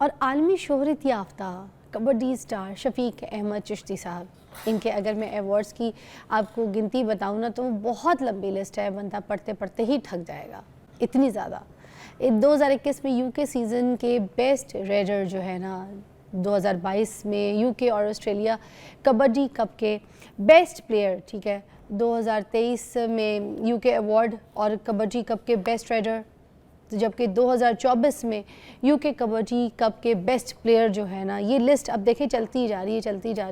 और आलमी शोहरत याफ्ता कबड्डी स्टार शफीक अहमद चिश्ती साहब। इनके अगर मैं अवार्ड्स की आपको गिनती बताऊँ ना, तो बहुत लंबी लिस्ट है, बंदा पढ़ते पढ़ते ही थक जाएगा, इतनी ज़्यादा। 2021 में यूके सीज़न के बेस्ट रेडर जो है ना, 2022 में यूके और ऑस्ट्रेलिया कबड्डी कप के बेस्ट प्लेयर, ठीक है, 2023 में यूके अवार्ड और कबड्डी कप के बेस्ट रेडर, तो जबकि 2024 में यूके कबड्डी कप के बेस्ट प्लेयर जो है ना, ये लिस्ट अब देखें चलती जा रही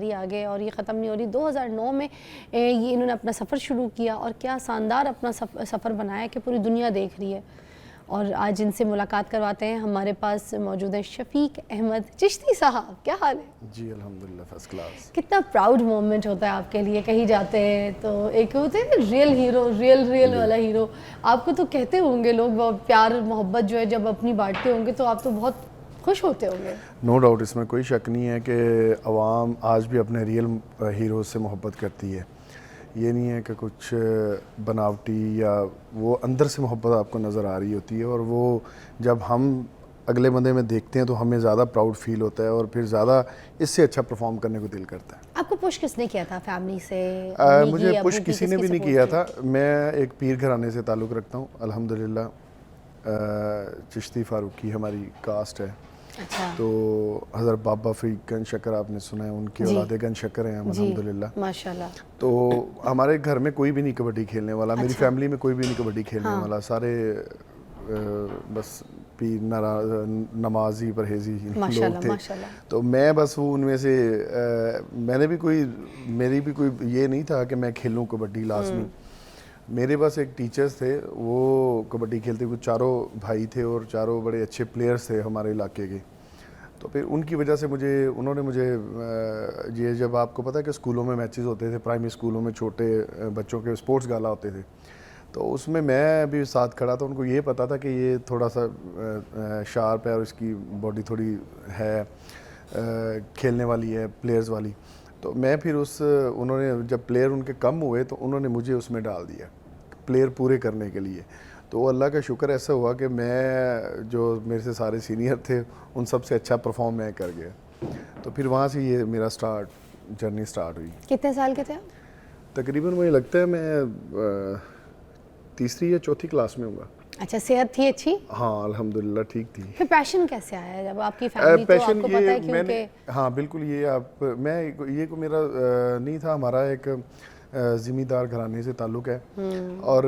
है आगे और ये ख़त्म नहीं हो रही। 2009 में ये इन्होंने अपना सफ़र शुरू किया और क्या शानदार अपना सफ़र बनाया कि पूरी दुनिया देख रही है। और आज इनसे मुलाकात करवाते हैं, हमारे पास मौजूद है शफीक अहमद चिश्ती साहब। क्या हाल है? जी अल्हम्दुलिल्लाह फर्स्ट क्लास। कितना प्राउड मोमेंट होता है आपके लिए कहीं जाते हैं तो, एक होते हैं रियल हीरो, रियल वाला हीरो। आपको तो कहते होंगे लोग प्यार मोहब्बत जो है जब अपनी बांटते होंगे तो आप तो बहुत खुश होते होंगे। नो डाउट, इसमें कोई शक नहीं है कि अवाम आज भी अपने रियल हीरो से मोहब्बत करती है। ये नहीं है कि कुछ बनावटी या वो अंदर से मोहब्बत आपको नज़र आ रही होती है, और वो जब हम अगले बंदे में देखते हैं तो हमें ज़्यादा प्राउड फील होता है और फिर ज़्यादा इससे अच्छा परफॉर्म करने को दिल करता है। आपको पुश किसने किया था फैमिली से? मुझे पुश किसी ने भी नहीं किया था। मैं एक पीर घराने से ताल्लुक़ रखता हूँ अल्हम्दुलिल्लाह। चिश्ती फ़ारूकी हमारी कास्ट है। अच्छा। तो हज़रत बाबा फ़रीद गंज शक्कर आपने सुना है, उनके औलादे गंज शक्कर हैं अल्हम्दुलिल्लाह माशाल्लाह। तो हमारे घर में कोई भी नहीं कबड्डी खेलने वाला। मेरी फैमिली में कोई भी नहीं कबड्डी खेलने वाला। सारे बस पीर नमाजी परहेजी लोग थे। तो मैं बस वो उनमें से मैंने भी कोई, मेरी भी कोई ये नहीं था कि मैं खेलूँ कबड्डी लाजमी। मेरे पास एक टीचर्स थे, वो कबड्डी खेलते हुए, चारों भाई थे और चारों बड़े अच्छे प्लेयर्स थे हमारे इलाके के। तो फिर उनकी वजह से उन्होंने मुझे ये, जब आपको पता है कि स्कूलों में मैचेस होते थे, प्राइमरी स्कूलों में छोटे बच्चों के स्पोर्ट्स गाला होते थे, तो उसमें मैं भी साथ खड़ा था। उनको ये पता था कि ये थोड़ा सा शार्प है और इसकी बॉडी थोड़ी है, खेलने वाली है, प्लेयर्स वाली। तो मैं फिर उन्होंने जब प्लेयर उनके कम हुए तो उन्होंने मुझे उसमें डाल दिया प्लेयर पूरे करने के लिए। तो अल्लाह का शुक्र ऐसा हुआ कि मैं, जो मेरे से सारे सीनियर थे, उन सब से अच्छा परफॉर्म मैं कर गया। तो फिर वहाँ से ये मेरा जर्नी स्टार्ट हुई। कितने साल के थे आप? तकरीबन मुझे लगता है मैं तीसरी या चौथी क्लास में हूँगा। अच्छा, सेहत थी अच्छी? हाँ अल्हम्दुलिल्लाह ठीक थी। फिर पैशन कैसे आया जब आपकी फैमिली, तो आपको पता है क्योंकि हाँ बिल्कुल, ये को मेरा नहीं था। हमारा एक ज़मींदार घराने से ताल्लुक़ है और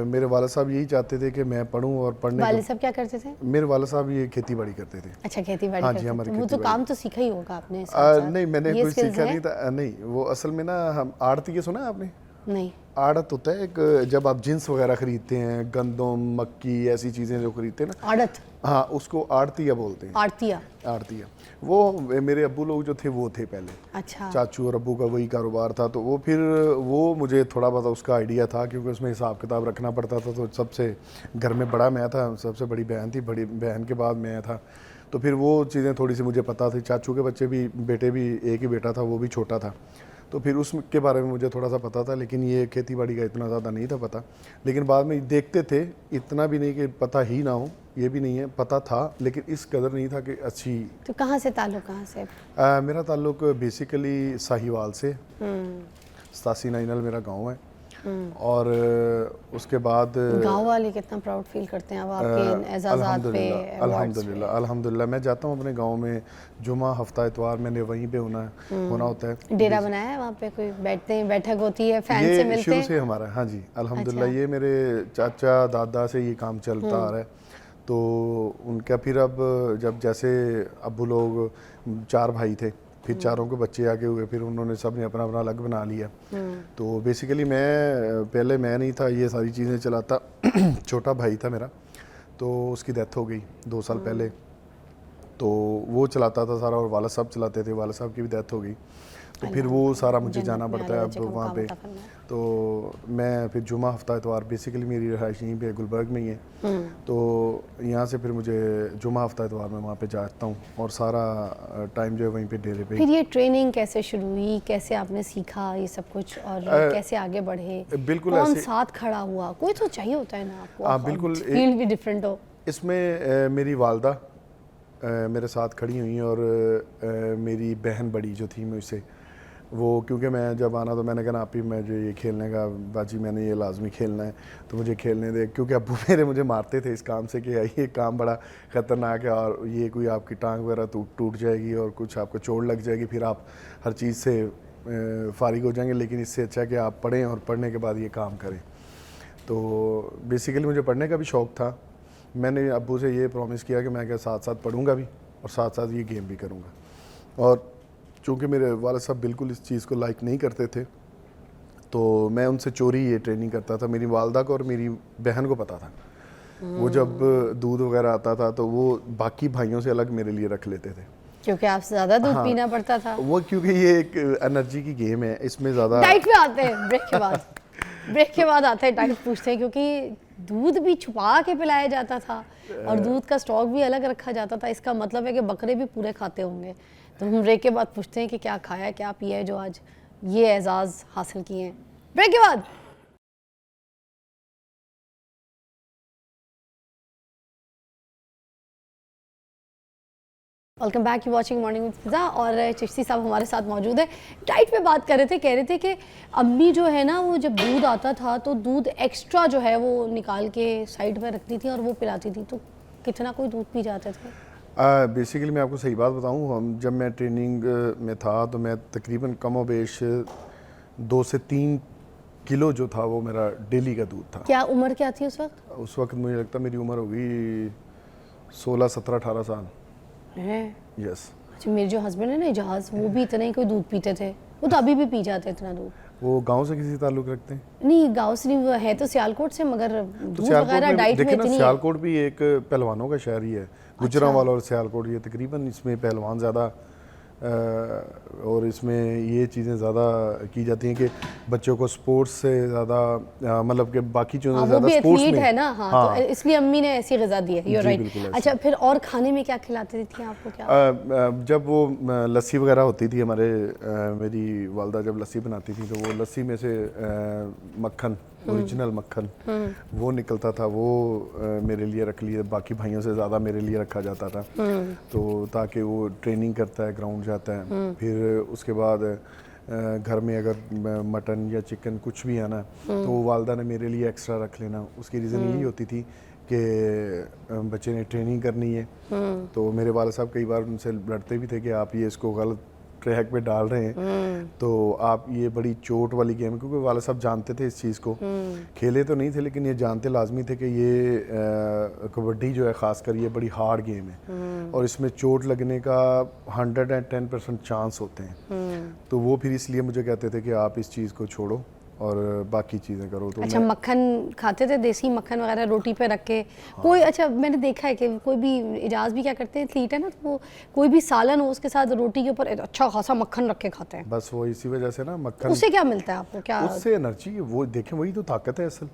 मेरे वाला साहब यही चाहते थे कि मैं पढूं और पढ़ने। वाले साहब क्या करते थे? मेरे वाला साहब ये खेती बाड़ी करते थे। अच्छा, खेती बाड़ी हाँ करते जी, हमारी थे। वो तो काम तो सीखा ही होगा आपने नहीं, मैंने कोई सीखा नहीं था। नहीं, वो असल में ना, हम आड़ती सुना है आपने? नहीं। आड़त होता है एक, जब आप जिन्स वगैरह खरीदते हैं, गंदम, मक्की, ऐसी चीज़ें जो खरीदते हैं ना, आड़त। हाँ, उसको आड़तिया बोलते हैं। आड़तिया। वो मेरे अब्बू लोग जो थे वो थे पहले। अच्छा। चाचू और अब्बू का वही कारोबार था। तो वो फिर वो मुझे थोड़ा बहुत उसका आइडिया था, क्योंकि उसमें हिसाब किताब रखना पड़ता था। तो सबसे घर में बड़ा मैं था, सबसे बड़ी बहन थी, बड़ी बहन के बाद मैं था। तो फिर वो चीज़ें थोड़ी सी मुझे पता थी। चाचू के बच्चे भी, बेटे भी, एक ही बेटा था, वो भी छोटा था, तो फिर उसके बारे में मुझे थोड़ा सा पता था। लेकिन ये खेती बाड़ी का इतना ज़्यादा नहीं था पता। लेकिन बाद में देखते थे, इतना भी नहीं कि पता ही ना हो, ये भी नहीं है, पता था, लेकिन इस कदर नहीं था कि अच्छी। तो कहाँ से ताल्लुक़, कहाँ से? मेरा ताल्लुक़ बेसिकली साहिवाल से। 87 नाइनल मेरा गांव है। और उसके बाद गांव वाले कितना प्राउड फील करते हैं अब आपके एजाज़ात पे, अल्हम्दुलिल्लाह। मैं जाता हूँ अपने गांव में, जुमा, हफ्ता, इतवार, मैंने वहीं पे होना होता है। डेरा बनाया है वहाँ पे, कोई बैठते हैं, बैठक होती है, फैन से मिलते हैं? शुरू से हमारा, हाँ जी अल्हम्दुलिल्लाह। ये मेरे चाचा दादा से ये काम चलता आ रहा है। तो उनका फिर अब जब जैसे अब्बू लोग 4 भाई थे, फिर चारों के बच्चे आगे हुए, फिर उन्होंने सब ने अपना अपना अलग बना लिया। तो बेसिकली पहले मैं नहीं था ये सारी चीज़ें चलाता। छोटा भाई था मेरा, तो उसकी डेथ हो गई 2 साल पहले। तो वो चलाता था सारा और वाला साहब चलाते थे। वाला साहब की भी डेथ हो गई, तो फिर वो सारा मुझे जाना पड़ता है अब वहाँ पे। तो मैं फिर जुमा, हफ्ता, इतवार, बेसिकली मेरी रहाइश यहीं पे गुलबर्ग में ही है। तो यहाँ से फिर मुझे जुमा, हफ्ता, इतवार में वहाँ पे जाता हूँ और सारा टाइम जो है वहीं पे डेरे पे। फिर ये ट्रेनिंग कैसे शुरू हुई, कैसे आपने सीखा ये सब कुछ और कैसे आगे बढ़े? बिल्कुल, कौन साथ खड़ा हुआ? कोई तो चाहिए होता है ना आपको, बिल्कुल, फील्ड भी डिफरेंट हो। इसमें मेरी वालदा मेरे साथ खड़ी हुई और मेरी बहन बड़ी जो थी मुझसे, वो, क्योंकि मैं जब आना तो मैंने कहा आप ही, मैं जो ये खेलने का बाजी, मैंने ये लाजमी खेलना है, तो मुझे खेलने दे। क्योंकि अब्बू मेरे मुझे मारते थे इस काम से कि ये काम बड़ा ख़तरनाक है और ये कोई आपकी टांग वगैरह टूट जाएगी और कुछ आपको चोट लग जाएगी, फिर आप हर चीज़ से फारिग हो जाएंगे। लेकिन इससे अच्छा है कि आप पढ़ें और पढ़ने के बाद ये काम करें। तो बेसिकली मुझे पढ़ने का भी शौक़ था, मैंने अब्बू से ये प्रॉमिस किया कि मैं क्या साथ साथ पढ़ूंगा भी और साथ साथ ये गेम भी करूंगा। और चूँकि मेरे वालिद साहब बिल्कुल इस चीज़ को लाइक नहीं करते थे, तो मैं उनसे चोरी ये ट्रेनिंग करता था। मेरी वालदा को और मेरी बहन को पता था। वो जब दूध वगैरह आता था तो वो बाकी भाइयों से अलग मेरे लिए रख लेते थे, क्योंकि आपसे ज़्यादा दूध पीना पड़ता था। वो क्योंकि ये एक एनर्जी की गेम है, इसमें ज़्यादा डाइट में आते हैं ब्रेक के बाद आते हैं डाइट पूछते हैं, क्योंकि दूध भी छुपा के पिलाया जाता था और दूध का स्टॉक भी अलग रखा जाता था। इसका मतलब है कि बकरे भी पूरे खाते होंगे। तो हम ब्रेक के बाद पूछते हैं कि क्या खाया, क्या पिया है जो आज ये एजाज़ हासिल किए हैं। ब्रेक के बाद welcome back, you watching morning with Fiza. और चिश्ती साहब हमारे साथ मौजूद है। डाइट पे बात कर रहे थे, कह रहे थे कि अम्मी जो है ना, वो जब दूध आता था तो दूध एक्स्ट्रा जो है वो निकाल के साइड पे रखती थी और वो पिलाती थी। तो कितना कोई दूध पी जाते थे? बेसिकली मैं आपको सही बात बताऊं, हम जब मैं ट्रेनिंग में था तो मैं तकरीबन कम व बेश 2 से 3 किलो जो था वो मेरा डेली का दूध था। क्या उम्र क्या थी उस वक्त? उस वक्त मुझे लगता मेरी उम्र होगी 16, 17, 18 साल है। यस। अच्छा, मेरे जो हस्बैंड है ना इजाज़, वो भी इतना ही कोई दूध पीते थे। वो तो अभी भी पी जाते इतना दूध। वो गांव से किसी ताल्लुक रखते हैं? नहीं, गांव से नहीं, वो है तो सियालकोट से, मगर दूध वगैरह डाइट में इतनी है। सियालकोट भी एक पहलवानों का शहर ही है। गुजरांवाला और सियालकोट, ये तकरीबन इसमें पहलवान ज़्यादा और इसमें ये चीज़ें ज़्यादा की जाती हैं कि बच्चों को स्पोर्ट्स से ज़्यादा मतलब कि बाकी चीज़ों से ज़्यादा स्पोर्ट्स में है ना। हाँ, तो इसलिए अम्मी ने ऐसी ग़िज़ा दी है। You right. अच्छा, फिर और खाने में क्या खिलाती थी आपको? क्या जब वो लस्सी वगैरह होती थी हमारे, मेरी वालदा जब लस्सी बनाती थी तो वो लस्सी में से मक्खन, ओरिजिनल मक्खन वो निकलता था, वो मेरे लिए रख लिए। बाकी भाइयों से ज़्यादा मेरे लिए रखा जाता था, तो ताकि वो ट्रेनिंग करता है, ग्राउंड जाता है। फिर उसके बाद घर में अगर मटन या चिकन कुछ भी आना तो वो वालदा ने मेरे लिए एक्स्ट्रा रख लेना। उसकी रीज़न यही होती थी कि बच्चे ने ट्रेनिंग करनी है। तो मेरे वाले साहब कई बार उनसे लड़ते भी थे कि आप ये इसको गलत ट्रैक पे डाल रहे हैं, तो आप ये बड़ी चोट वाली गेम है। क्योंकि वाले साहब जानते थे इस चीज़ को, खेले तो नहीं थे लेकिन ये जानते लाजमी थे कि ये कबड्डी जो है ख़ासकर ये बड़ी हार्ड गेम है और इसमें चोट लगने का 110% चांस होते हैं। तो वो फिर इसलिए मुझे कहते थे कि आप इस चीज़ को छोड़ो और बाकी चीज़ें करो। तो अच्छा, मक्खन खाते थे, देसी मक्खन वगैरह रोटी पे रख के? हाँ। कोई, अच्छा मैंने देखा है कि कोई भी इजाज़ भी क्या करते हैं, एथलीट है ना, तो वो कोई भी सालन हो उसके साथ रोटी के ऊपर अच्छा खासा मक्खन रख के खाते हैं। बस वो इसी वजह से ना मक्खन, उससे क्या मिलता है आपको? क्या उससे एनर्जी, वो देखें वही तो ताकत है असल।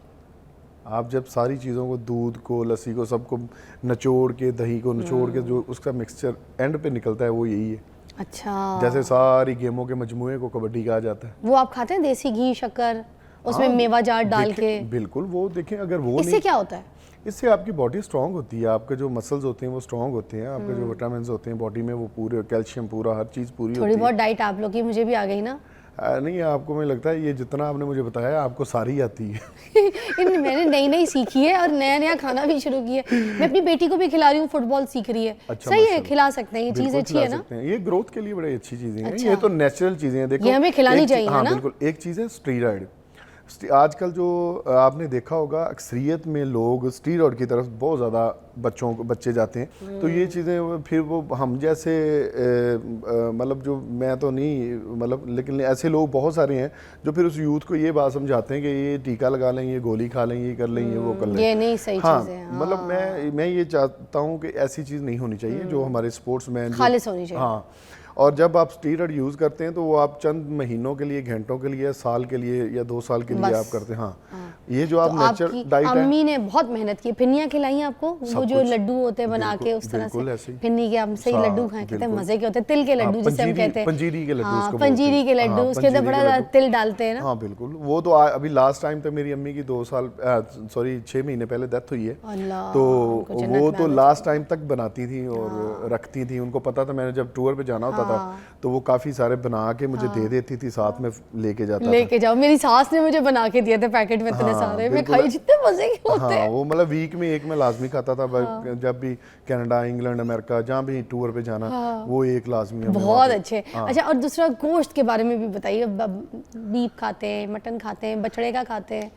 आप जब सारी चीज़ों को, दूध को, लस्सी को, सबको नचोड़ के, दही को नचोड़ के जो उसका मिक्सचर एंड पे निकलता है वो यही है। अच्छा, जैसे सारी गेमों के मजमूए को कबड्डी कहा जाता है। वो आप खाते हैं देसी घी, शक्कर, उसमें मेवा जाट डाल के? बिल्कुल। वो देखें, अगर वो इससे क्या होता है? इससे आपकी बॉडी स्ट्रांग होती है, आपके जो मसल्स होते हैं वो स्ट्रांग होते हैं, आपके जो विटामिन होते हैं बॉडी में वो पूरे, कैल्शियम पूरा, हर चीज़ पूरी होती है। थोड़ी बहुत डाइट आप लोग की मुझे भी आ गई ना? नहीं, आपको मुझे लगता है ये जितना आपने मुझे बताया आपको सारी आती है। मैंने नई नई सीखी है और नया नया खाना भी शुरू किया है। मैं अपनी बेटी को भी खिला रही हूँ, फुटबॉल सीख रही है। अच्छा, सही है, खिला सकते हैं, ये चीज़ अच्छी है ना? ये ग्रोथ के लिए बड़ी अच्छी चीज़ें हैं। अच्छा। ये तो नेचुरल चीज़ें हैं। देखो, ये हमें खिलानी चाहिए हाँ, ना? बिल्कुल। एक चीज़ है स्टीरॉयड। आजकल जो आपने देखा होगा अक्सरियत में लोग स्टीरॉयड की तरफ बहुत ज़्यादा बच्चे जाते हैं। तो ये चीज़ें फिर वो हम जैसे मतलब जो, मैं तो नहीं मतलब, लेकिन ऐसे लोग बहुत सारे हैं जो फिर उस यूथ को ये बात समझाते हैं कि ये टीका लगा लें, ये गोली खा लें, ये कर लें, ये वो कर लें। ये नहीं सही चीज़ है। मतलब मैं ये चाहता हूँ कि ऐसी चीज़ नहीं होनी चाहिए। जो हमारे स्पोर्ट्समैन खालिस होनी चाहिए। हाँ, और जब आप स्टीरॉयड यूज़ करते हैं तो वो आप चंद महीनों के लिए, घंटों के लिए, साल के लिए या 2 साल के लिए आप करते हैं। हाँ, ये जो आप नेचुरल डाइट है। अम्मी ने बहुत मेहनत की। पिन्नियाँ खिलाई आपको? वो जो लड्डू होते हैं बना के उस तरह से, पिन्नी के हम सही लड्डू खाए, कहते हैं मजे के होते हैं, तिल के लड्डू जिसे हम कहते हैं, पंजीरी के लड्डू, पंजीरी के लड्डू, उसके अंदर बड़ा तिल डालते हैं ना। हाँ बिल्कुल। वो तो अभी लास्ट टाइम तक मेरी अम्मी की 6 महीने पहले डेथ हुई है, तो वो तो लास्ट टाइम तक बनाती थी और रखती थी। उनको पता था मैंने जब टूर पे जाना होता था तो वो काफी सारे बना के मुझे दे देती थी, साथ में लेके जाओ। मेरी सास ने मुझे बना के दिए थे पैकेट में इतने सारे, मैं खाई, जितने मजे के होते हैं। वो मतलब वीक में एक मैं लाजमी खाता था। जब भी कनाडा, इंग्लैंड, अमेरिका, जहाँ भी टूर पे जाना, वो एक लाजमी है। बहुत अच्छे। अच्छा, और दूसरा गोश्त के बारे में भी बताइए, बीफ खाते हैं, मटन खाते हैं, बछड़े का खाते हैं?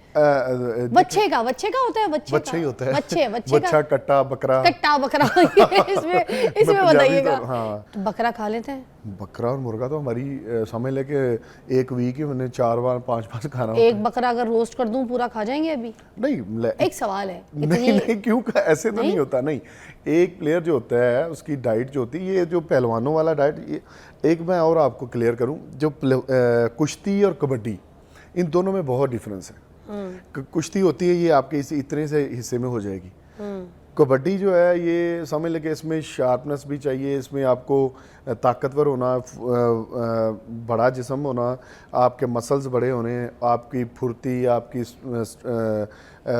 बच्चे का होता है, बच्चा ही होता है, बच्चा, कट्टा बकरा इसमें बताइएगा। तो बकरा खा लेते हैं? बकरा और मुर्गा तो हमारी समझ लेके एक वीक ही मैंने 4 बार 5 बार खाना। एक बकरा अगर रोस्ट कर दूं पूरा खा जाएंगे अभी? नहीं, एक सवाल है। नहीं, क्यों ऐसे तो नहीं होता। नहीं, एक प्लेयर जो होता है उसकी डाइट जो होती है, ये जो पहलवानों वाला डाइट, ये एक मैं और आपको क्लियर करूं, जो कुश्ती और कबड्डी, इन दोनों में बहुत डिफरेंस है। कुश्ती होती है ये आपके इतने से हिस्से में हो जाएगी। कबड्डी जो है ये समझ लेके इसमें शार्पनेस भी चाहिए, इसमें आपको ताकतवर होना, बड़ा जिस्म होना, आपके मसल्स बड़े होने, आपकी फुर्ती, आपकी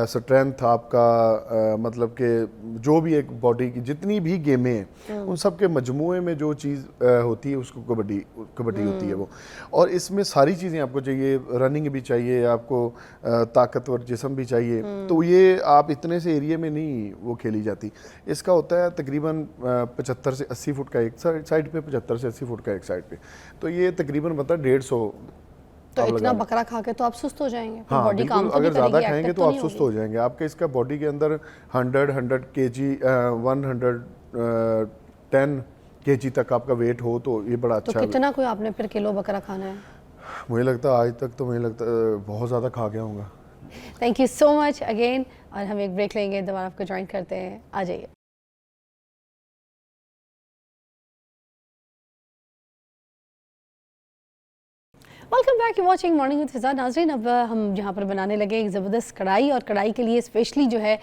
स्ट्रेंथ, आपका मतलब कि जो भी एक बॉडी की जितनी भी गेमें हैं उन सब के मजमूए में जो चीज़ होती है उसको कबड्डी होती है वो। और इसमें सारी चीज़ें आपको चाहिए, रनिंग भी चाहिए आपको, ताकतवर जिस्म भी चाहिए। तो ये आप इतने से एरिया में नहीं वो खेली जाती। इसका होता है तकरीबन 75 से 80 फुट का एक साइड पे, 75 से 80 फुट का एक साइड पे। तो ये तकरीबन मतलब 150। तो इतना बकरा खा के तो आप सुस्त हो जाएंगे। हाँ, बॉडी काम तो अगर ज़्यादा खाएंगे तो आप सुस्त हो जाएंगे। आपके इसका बॉडी के अंदर 100 kg 110 kg तक आपका वेट हो तो ये बड़ा अच्छा है। तो कितना कोई आपने फिर किलो बकरा खाना है? मुझे लगता है आज तक तो मुझे लगता है बहुत ज़्यादा खा गया होगा। Thank you so much again. और हम एक ब्रेक लेंगे, दोबारा आपको ज्वाइन करते हैं, आ जाइए। Welcome back, you watching morning with Fiza. नाज़रीन, अब हम यहाँ पर बनाने लगे एक ज़बरदस्त कढ़ाई, और कढ़ाई के लिए स्पेशली जो है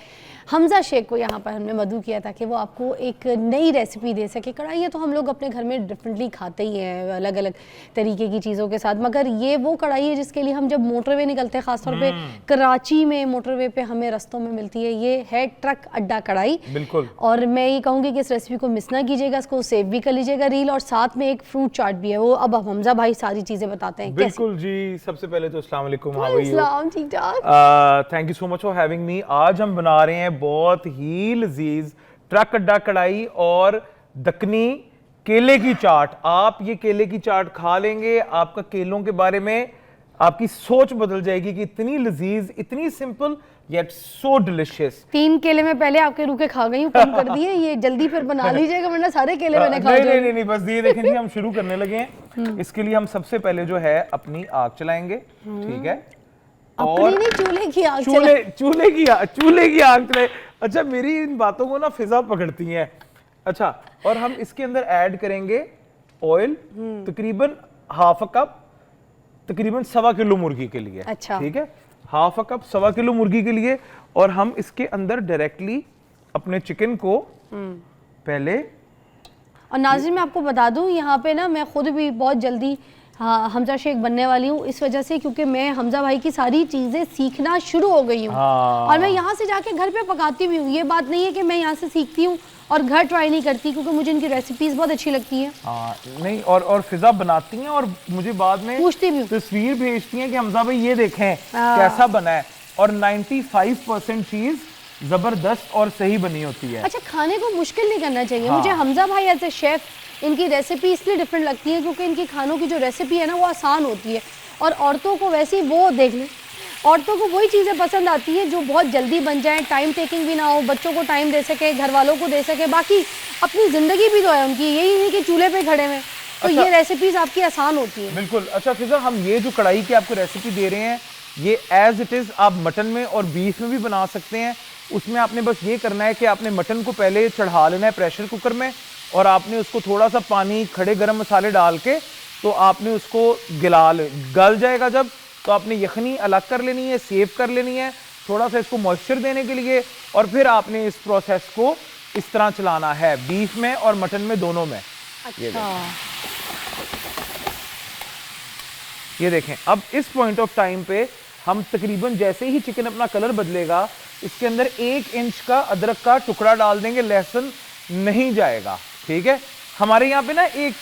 हमज़ा शेख को यहाँ पर हमने मदऊ किया ताकि वो आपको एक नई रेसिपी दे सके। कढ़ाई तो हम लोग अपने घर में डिफरेंटली खाते ही हैं अलग अलग तरीके की चीज़ों के साथ, मगर ये वो कढ़ाई है जिसके लिए हम जब मोटरवे निकलते हैं, ख़ासतौर पे कराची में मोटरवे पे हमें रस्तों में मिलती है, ये है ट्रक अड्डा कढ़ाई। बिल्कुल। और मैं ये कहूँगी कि इस रेसिपी को मिस ना कीजिएगा, इसको सेव भी कर लीजिएगा रील, और साथ में एक फ्रूट चाट भी है, वो अब हमज़ा भाई सारी चीज़ें बताते हैं। बिल्कुल जी, सबसे पहले तो अस्सलाम वालेकुम, हाउ आर यू? ठीक ठाक। Thank you so much for having me. आज हम बना रहे हैं बहुत ही लजीज ट्रक अड्डा कढ़ाई और दक्कनी केले की चाट। आप ये केले की चाट खा लेंगे, आपका केलों के बारे में आपकी सोच बदल जाएगी कि इतनी लजीज, इतनी सिंपल येट सो डिलिशियस। 3 केले में पहले आपके रूखे खा गई हूँ, कम कर दिए, ये जल्दी फिर बना लीजिएगा वरना सारे केले मैंने खा लिए। नहीं, बस ये देखें जी, हम शुरू करने लगे हैं। इसके लिए हम सबसे पहले जो है अपनी आग चलाएंगे, ठीक है? और चूल्हे की आग चूल्हे की आग चलाए। अच्छा, मेरी इन बातों को ना फिजा पकड़ती हैं। अच्छा, और हम इसके अंदर ऐड करेंगे ऑयल, तकरीबन हाफ अ कप, तकरीबन 1.25 किलो मुर्गी के लिए। अच्छा, ठीक है, हाफ अ कप 1.25 किलो मुर्गी के लिए। और हम इसके अंदर डायरेक्टली अपने चिकन को पहले, और नाज़रीन मैं आपको बता दूं, यहाँ पे ना मैं खुद भी बहुत जल्दी हमज़ा शेख बनने वाली हूँ, इस वजह से क्योंकि मैं हमज़ा भाई की सारी चीज़ें सीखना शुरू हो गई हूँ। और मैं यहाँ से जाके घर पे पकाती भी हूँ। ये बात नहीं है कि मैं यहाँ से सीखती हूँ और घर ट्राई नहीं करती, क्योंकि मुझे इनकी रेसिपीज बहुत अच्छी लगती हैं। नहीं, और फिजा बनाती हैं और मुझे बाद में पूछती भी, तस्वीर भेजती हैं कि हमज़ा भाई ये देखें कैसा बना है, और 95% चीज जबरदस्त और सही बनी होती है। अच्छा, खाने को मुश्किल नहीं करना चाहिए। मुझे हमज़ा भाई एज ए शेफ इनकी रेसिपी इसलिए डिफरेंट लगती है क्योंकि इनकी खानों की जो रेसिपी है ना वो आसान होती है, और औरतों को वैसे ही वो देख लें, औरतों को वही चीज़ें पसंद आती हैं जो बहुत जल्दी बन जाएं, टाइम टेकिंग भी ना हो, बच्चों को टाइम दे सके, घर वालों को दे सके, बाकी अपनी ज़िंदगी भी तो है उनकी, यही नहीं कि चूल्हे पे खड़े में। तो ये रेसिपीज आपकी आसान होती है। बिल्कुल। अच्छा फिजा, हम ये जो कढ़ाई की आपको रेसिपी दे रहे हैं, ये एज इट इज़ आप मटन में और बीफ में भी बना सकते हैं। उसमें आपने बस ये करना है कि आपने मटन को पहले चढ़ा लेना है प्रेशर कुकर में, और आपने उसको थोड़ा सा पानी, खड़े गरम मसाले डाल के, तो आपने उसको गल जाएगा जब, तो आपने यखनी अलग कर लेनी है, सेव कर लेनी है थोड़ा सा इसको मॉइस्चर देने के लिए, और फिर आपने इस प्रोसेस को इस तरह चलाना है बीफ में और मटन में, दोनों में। ये देखें। अब इस पॉइंट ऑफ टाइम पे हम तकरीबन जैसे ही चिकन अपना कलर बदलेगा, इसके अंदर 1 इंच का अदरक का टुकड़ा डाल देंगे, लहसुन नहीं जाएगा। ठीक है, हमारे यहाँ पे ना एक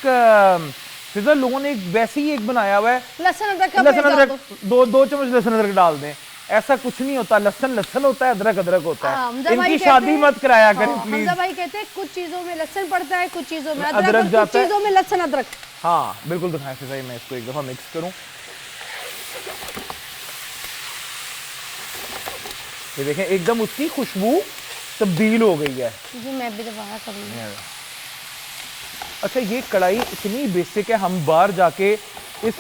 फिजल लोगों ने वैसे ही एक बनाया हुआ है, लहसुन अदरक, 2 चम्मच लहसुन अदरक डाल दें। ऐसा कुछ नहीं होता, लहसुन लहसुन होता है, अदरक अदरक होता है। हमजा भाई इनकी कहते शादी हैं- मत कराया करें हाँ, प्लीज। हमजा भाई कहते हैं कुछ चीजों में लहसुन पड़ता है, कुछ चीजों में अदरक अदरक, और जाता कुछ है। चीजों में लहसुन अदरक। हाँ बिल्कुल दिखाएं फिजा, मैं इसको एक दफा मिक्स करूं। ये देखें एकदम उसकी खुशबू तब्दील हो गई है। जी मैं भी दोबारा करूंगी। अच्छा ये कढ़ाई इतनी बेसिक है, हम बाहर जाके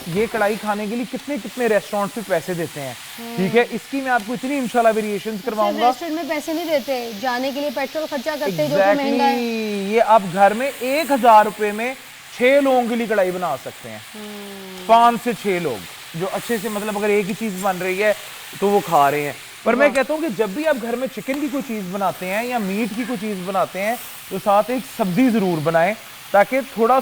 ये कढ़ाई खाने के लिए कितने कितने रेस्टोरेंट पे पैसे देते हैं, ठीक है। इसकी मैं आपको इतनी इंशाल्लाह वेरिएशंस करवाऊंगा। रेस्टोरेंट में पैसे नहीं देते, जाने के लिए पेट्रोल खर्चा करते हैं जो कि महंगा है। ये आप घर में 1000 रुपए में 6 लोगों के लिए कढ़ाई बना सकते हैं। 5 से 6 लोग जो अच्छे से, मतलब अगर एक ही चीज बन रही है तो वो खा रहे हैं। पर मैं कहता हूँ कि जब भी आप घर में चिकन की कोई चीज बनाते हैं या मीट की कोई चीज बनाते हैं तो साथ एक सब्जी जरूर बनाएं, ताकि थोड़ा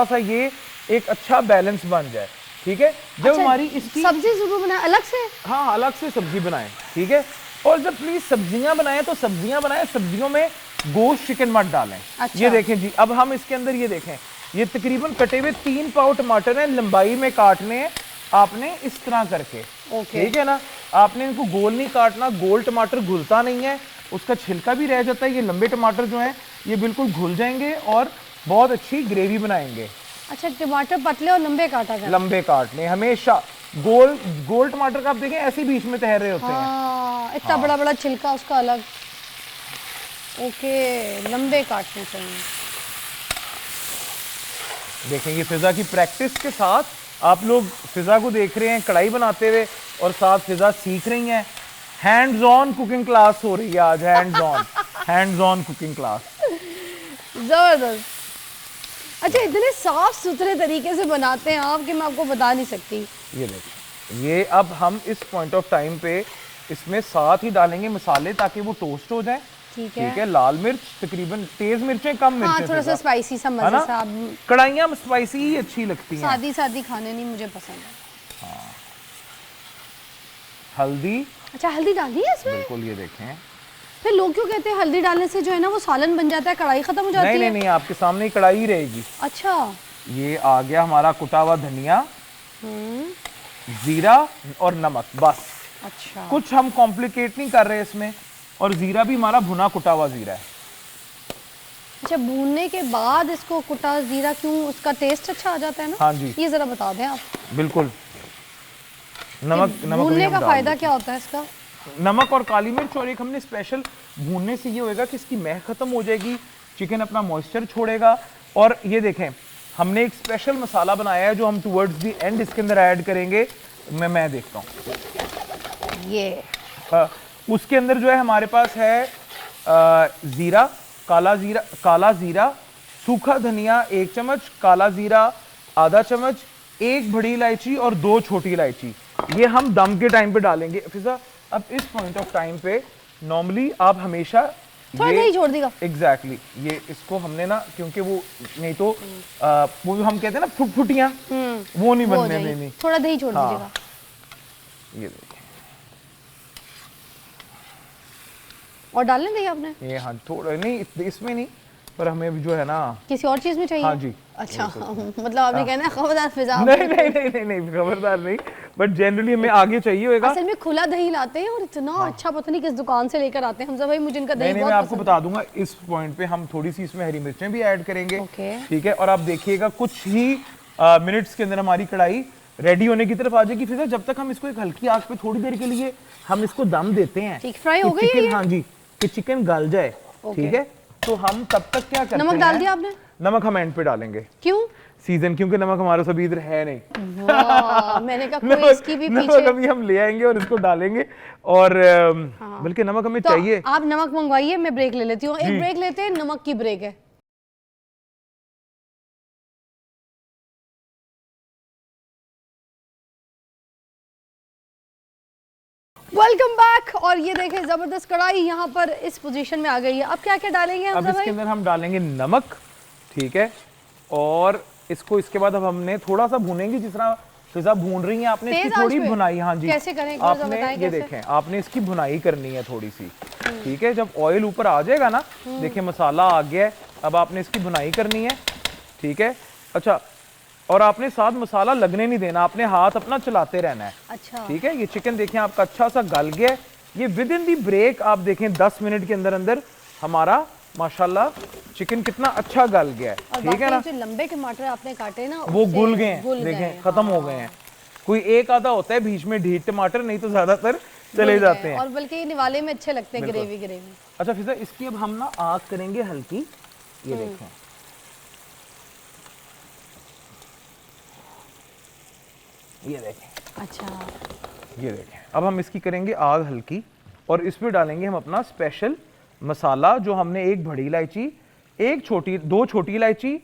सा ये एक अच्छा बैलेंस बन जाए, ठीक है। जब अच्छा, हमारी इसकी सब्जी जरूर बनाए अलग से। हाँ अलग से सब्जी बनाएं, ठीक है। और जब प्लीज सब्जियां बनाएं तो सब्जियां बनाएं, सब्जियों में गोश्त चिकन मत डालें। अच्छा। ये देखें जी, अब हम इसके अंदर ये देखें, ये तकरीबन कटे हुए 3 पाव टमाटर हैं, लंबाई में काटने हैं आपने इस तरह करके, ठीक है ना। आपने इनको गोल नहीं काटना, गोल टमाटर घुलता नहीं है, उसका छिलका भी रह जाता है। ये लंबे टमाटर जो हैं ये बिल्कुल घुल जाएंगे और बहुत अच्छी ग्रेवी बनाएंगे। अच्छा टमाटर पतले और लंबे काटा जाए। लंबे काटने हमेशा, गोल टमाटर का आप देखें ऐसे बीच में तैर रहे होते हैं। हाँ, इतना बड़ा बड़ा छिलका उसका अलग। ओके, लंबे काटने चाहिए। देखेंगे फिजा की प्रैक्टिस के साथ आप लोग फिजा को देख रहे हैं कढ़ाई बनाते हुए और साथ फिजा सीख रही हैं। हैंड्स ऑन कुकिंग क्लास हो रही है आज, हैंड्स ऑन कुकिंग क्लास। जबरदस्त। अच्छा इतने साफ सुथरे तरीके से बनाते हैं आप कि मैं आपको बता नहीं सकती। ये देखिए, ये अब हम इस पॉइंट ऑफ टाइम पे इसमें साथ ही डालेंगे मसाले ताकि वो टोस्ट हो जाए, ठीक है। ठीक है। लाल मिर्च तकरीबन, तेज मिर्चें कम हाँ मिर्चें थोड़ा सा स्पाइसी सा है मजे ना। सा। कढ़ाइयाँ स्पाइसी ही अच्छी लगती हैं। सादी सादी खाने नहीं मुझे पसंद है। हल्दी, अच्छा हल्दी डाल दी है इसमें? बिल्कुल। ये देखें, फिर लोग क्यों कहते हैं हल्दी डालने से जो है ना वो सालन बन जाता है, कढ़ाई खत्म हो जाती है? नहीं, आपके सामने ही कढ़ाई ही रहेगी। अच्छा। ये आ गया हमारा कुटा हुआ धनिया, जीरा और नमक, बस। अच्छा। कुछ हम कॉम्प्लिकेट नहीं कर रहे इसमें। और जीरा भी हमारा भुना कुटा हुआ जीरा है। अच्छा भूनने के बाद इसको कुटा जीरा, क्यों उसका टेस्ट अच्छा आ जाता है ना? हाँ जी, ये जरा बता दें आप। बिल्कुल। नमक भी भूनने हम का डाल फायदा देते क्या होता है इसका? हैं। नमक और काली मिर्च, और एक हमने स्पेशल भूनने से ये होएगा कि इसकी महक खत्म हो जाएगी, चिकन अपना मॉइस्चर छोड़ेगा। और ये देखें हमने एक स्पेशल मसाला बनाया है जो हम टुवर्ड्स दी एंड इसके अंदर ऐड करेंगे। मैं देखता हूँ। ये उसके अंदर जो है हमारे पास है जीरा, काला जीरा, सूखा धनिया 1 चम्मच, काला जीरा आधा चम्मच, 1 बड़ी इलायची और 2 छोटी इलायची। ये हम दम के टाइम पे डालेंगे। फिजा अब इस पॉइंट ऑफ टाइम पे नॉर्मली आप हमेशा थोड़ा दही छोड़ देगा। एग्जैक्टली, ये इसको हमने ना, क्योंकि वो नहीं तो वो हम कहते हैं ना फुटफुटियां, वो नहीं बनने देनी। थोड़ा दही छोड़ दीजिएगा। ये देखिए, और डालने दही आपने? ये हाँ थोड़ा नहीं, इसमें नहीं, पर हमें भी जो है ना किसी और चीज में चाहिए? हाँ जी। अच्छा मतलब आपने कहना है खबरदार फिजा। नहीं खबरदार नहीं, बट जनरली हमें आगे चाहिए होगा। असल में खुला दही लाते हैं और इतना अच्छा पता नहीं किस दुकान से लेकर आते हैं हमजा भाई, मुझे इनका दही बहुत मैं आपको पसंद बता दूंगा। इस पॉइंट पे हम थोड़ी सी इसमें हरी मिर्चें भी ऐड करेंगे, ओके। ठीक है। और आप देखिएगा कुछ ही मिनट्स के अंदर हमारी कढ़ाई रेडी होने की तरफ आ जाएगी। फिर जब तक हम इसको एक हल्की आंच पे थोड़ी देर के लिए हम इसको दम देते हैं, ठीक फ्राई हो गई है ये? हाँ जी, कि चिकन गल जाए, ठीक है। तो हम तब तक क्या करते हैं, नमक डाल दिया आपने? नमक हम एंड पे डालेंगे। क्यों? सीजन, क्योंकि नमक हमारे सब इधर है नहीं। वाह, मैंने कहा कोई इसकी भी नमक पीछे। अभी हम ले आएंगे और इसको डालेंगे। और बल्कि नमक हमें तो चाहिए। आप नमक मंगवाइए, मैं ब्रेक ले लेती हूँ। एक ब्रेक लेते हैं, नमक की ब्रेक है। Welcome back. और ये देखें जबरदस्त कढ़ाई यहाँ पर इस पोजीशन में आ गई है। अब क्या क्या डालेंगे अब इसके अंदर हम डालेंगे नमक, ठीक है। और इसको इसके बाद अब हमने थोड़ा सा भूनेंगे, जिस तरह फिजा भून रही हैं आपने इसकी थोड़ी भुनाई। हाँ जी, कैसे करें? आपने ये देखें, आपने इसकी भुनाई करनी है थोड़ी सी, ठीक है। जब ऑयल ऊपर आ जाएगा ना, देखिए मसाला आ गया है, अब आपने इसकी भुनाई करनी है, ठीक है। अच्छा और आपने साथ मसाला लगने नहीं देना, आपने हाथ अपना चलाते रहना है। अच्छा ठीक है, ये चिकन देखें आपका अच्छा सा गल गया है। ये विद इन दी ब्रेक आप देखें 10 मिनट के अंदर अंदर हमारा माशाल्लाह चिकन कितना अच्छा गल गया है। और ठीक है ना, जो लंबे टमाटर आपने काटे ना वो उससे गुल गए हैं, देखें खत्म हो गए हैं। कोई एक आधा होता है बीच में ढीठ टमाटर, नहीं तो ज्यादातर चले जाते हैं। और बल्कि ये निवाले में अच्छे लगते हैं, ग्रेवी ग्रेवी। अच्छा फिजा, इसकी अब हम ना आग करेंगे हल्की, ये देखें ये देखें। अच्छा ये देखें, अब हम इसकी करेंगे आग हल्की और इसमें डालेंगे हम अपना स्पेशल मसाला जो हमने एक बड़ी इलायची, दो छोटी इलायची,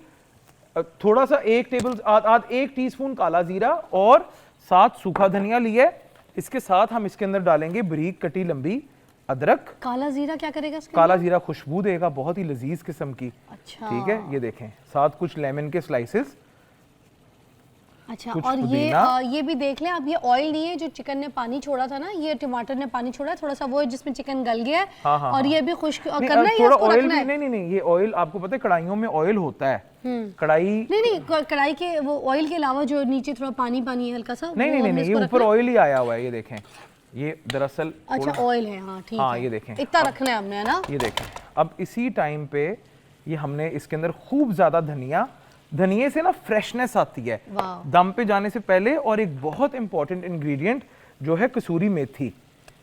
थोड़ा सा 1 टीस्पून काला जीरा और 7 सूखा धनिया लिया है। इसके साथ हम इसके अंदर डालेंगे बारीक कटी लंबी अदरक। काला जीरा क्या करेगा इसके काला जीरा खुशबू देगा, बहुत ही लजीज किस्म की। अच्छा ठीक है, ये देखें साथ कुछ लेमन के स्लाइसेस। अच्छा, कुछ और पुदीना। ये भी देख लें आप, ये ऑयल नहीं है जो चिकन ने पानी छोड़ा था ना, ये टमाटर ने पानी छोड़ा है थोड़ा सा, वो है जिसमें चिकन गल गया है। हाँ, हाँ, और हाँ। ये भी खुश्क नहीं, करना है या थोड़ा इसको ऑयल रखना भी, है? नहीं, ये ऑयल आपको पता है कढ़ाइयों में ऑयल होता है। कढ़ाई नहीं, कढ़ाई के वो ऑयल के अलावा जो नीचे थोड़ा पानी पानी है हल्का सा, नहीं, ये ऊपर ऑयल ही आया हुआ है। ये देखें, ये दरअसल अच्छा ऑयल है। हाँ ठीक हाँ, है, ये देखें इतना रखना है हमने, है ना। ये देखें, अब इसी टाइम पे ये हमने इसके अंदर खूब ज्यादा धनिये से ना फ्रेशनेस आती है वाह। दम पे जाने से पहले। और एक बहुत इंपॉर्टेंट इंग्रेडिएंट जो है कसूरी मेथी।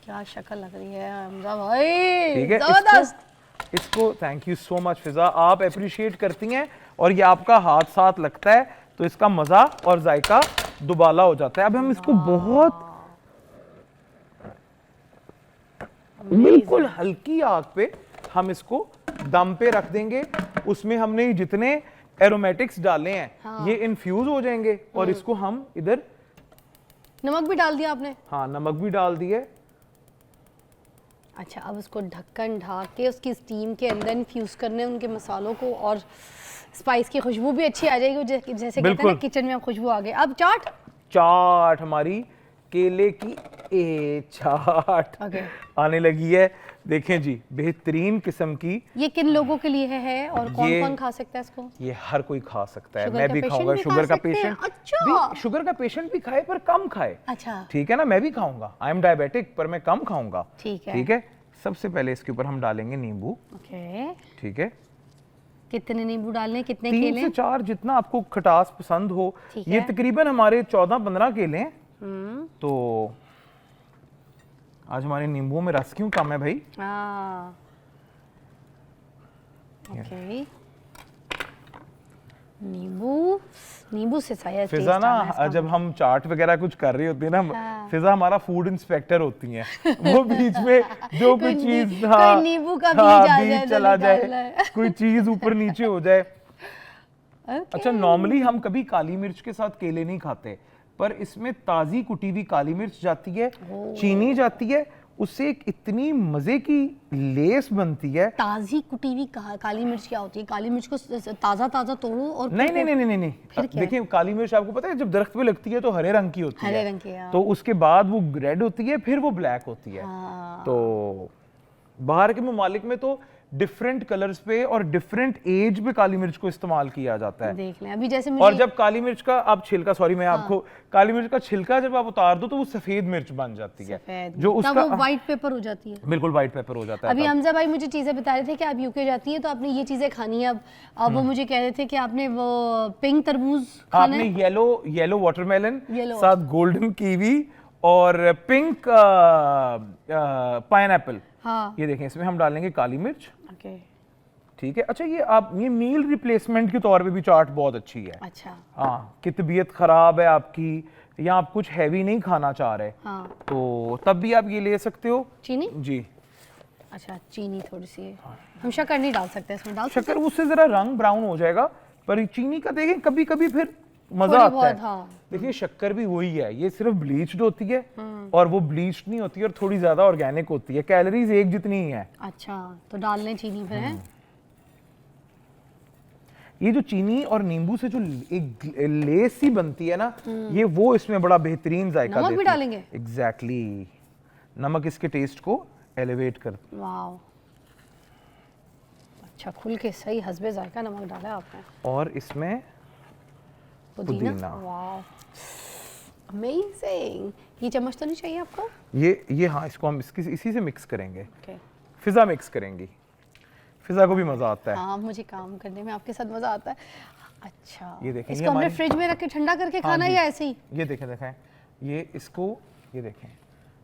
क्या शक्ल लग रही है हमजा भाई, ठीक है, जबरदस्त। इसको थैंक यू सो मच फिजा, आप अप्रिशिएट करती हैं और ये आपका हाथ साथ लगता है तो इसका मजा और जायका दुबाला हो जाता है। अब हम इसको बहुत बिल्कुल हल्की आग पे हम इसको दम पे रख देंगे। उसमें हमने जितने एरोमेटिक्स डाले हैं ये इन्फ्यूज हो जाएंगे और इसको हम इधर नमक भी डाल दिया आपने? हाँ, नमक भी डाल दिए। अच्छा, अब उसको ढक्कन ढाक के उसकी स्टीम के अंदर इन्फ्यूज करने उनके मसालों को, और स्पाइस की खुशबू भी अच्छी आ जाएगी, जैसे कहते हैं ना किचन में खुशबू आ गई। अब चाट हमारी केले की चाट आने लगी है। देखें जी, बेहतरीन किस्म की। ये किन लोगों के लिए है और कौन-कौन खा सकता है इसको? ये हर कोई खा सकता है, शुगर मैं का भी पेशेंट खाऊंगा। भी शुगर खा का सकते हैं? पेशेंट अच्छा। शुगर का पेशेंट भी खाए पर कम खाए। अच्छा ठीक है ना, मैं भी खाऊंगा, आई एम डायबिटिक पर मैं कम खाऊंगा। ठीक है। ठीक है, सबसे पहले इसके ऊपर हम डालेंगे नींबू। ओके, ठीक है, कितने नींबू डालने, कितने 3 केले? से 4 जितना आपको खटास पसंद हो। ठीक ये है। तकरीबन हमारे 14-15 केले हैं। तो आज हमारे नींबुओं में रस क्यों कम है भाई? हाँ ओके, नींबू से शायद फिजा ना, जब हम चाट वगैरह कुछ कर रही होती है ना, फिजा हमारा फूड इंस्पेक्टर होती हैं। वो बीच में जो कोई चीज नींबू का बीज चला जाए, कोई चीज ऊपर नीचे हो जाए। अच्छा, नॉर्मली हम कभी काली मिर्च के साथ केले नहीं खाते, पर इसमें ताजी कुटी हुई काली मिर्च जाती है, चीनी जाती है, उससे एक इतनी मजे की लेस बनती है। ताजी कुटी हुई काली मिर्च क्या होती है? काली मिर्च को ताजा तोड़ो और नहीं। देखिए, काली मिर्च आपको पता है जब दरख्त पे लगती है तो हरे रंग की होती है। हरे रंग की, तो उसके बाद वो रेड होती है, फिर वो ब्लैक होती है। तो बाहर के ममालिक में तो डिफरेंट कलर्स पे और डिफरेंट एज पे काली मिर्च को इस्तेमाल किया जाता है। देख लें अभी जैसे और जब काली मिर्च का आप छिलका, सॉरी मैं आपको, काली मिर्च का छिलका जब आप उतार दो तो वो सफेद मिर्च बन जाती है, जो उसका वो व्हाइट पेपर हो जाती है। बिल्कुल व्हाइट पेपर हो जाता है। अभी हमजा भाई मुझे चीजें बता रहे थे कि आप यूके जाती हैं तो आपने ये चीजें खानी है। अब वो मुझे कह रहे थे कि आपने वो पिंक तरबूज खाना है, आपने येलो वाटरमेलन, Yellow साथ गोल्डन कीवी और पिंक पाइनएप्पल। हाँ ये देखें, इसमें हम डालेंगे काली मिर्च। ओके ठीक है। अच्छा, ये मील रिप्लेसमेंट के तौर पे भी चाट बहुत अच्छी है। अच्छा हाँ, कि तबीयत खराब है आपकी या आप कुछ हैवी नहीं खाना चाह रहे, हाँ तो तब भी आप ये ले सकते हो। चीनी? जी, अच्छा चीनी थोड़ी सी, हम शक्कर नहीं डाल सकते इसमें? डाल शक्कर उससे जरा रंग ब्राउन हो जाएगा, पर चीनी का देखें कभी कभी फिर मजा आता है। हाँ। देखिए, शक्कर भी वही है, ये सिर्फ ब्लीच्ड होती है और वो ब्लीच्ड नहीं होती और थोड़ी ज्यादा ऑर्गेनिक होती है, कैलोरीज एक जितनी ही है। अच्छा, तो डाल लें चीनी फिर है। ये जो चीनी और नींबू से जो एक लेस सी बनती है ना, ये वो इसमें बड़ा बेहतरीन जायका देती है। नमक भी डालेंगे? एग्जैक्टली, नमक इसके टेस्ट को एलिवेट कर। वाह, अच्छा खुल के सही हस्बे जायका नमक डाला आपने। और इसमें पुदीना, वाह अमेजिंग। ये चम्मच तो नहीं चाहिए आपको? ये हाँ, इसको हम इसी से मिक्स करेंगे। फिजा मिक्स करेंगी, फिजा को भी मजा आता है। हाँ, मुझे काम करने में आपके साथ मजा आता है। अच्छा, ये देखें, इसको हमने फ्रिज में रख के ठंडा करके खाना या ऐसे ही? ये देखें, ये इसको, ये देखें,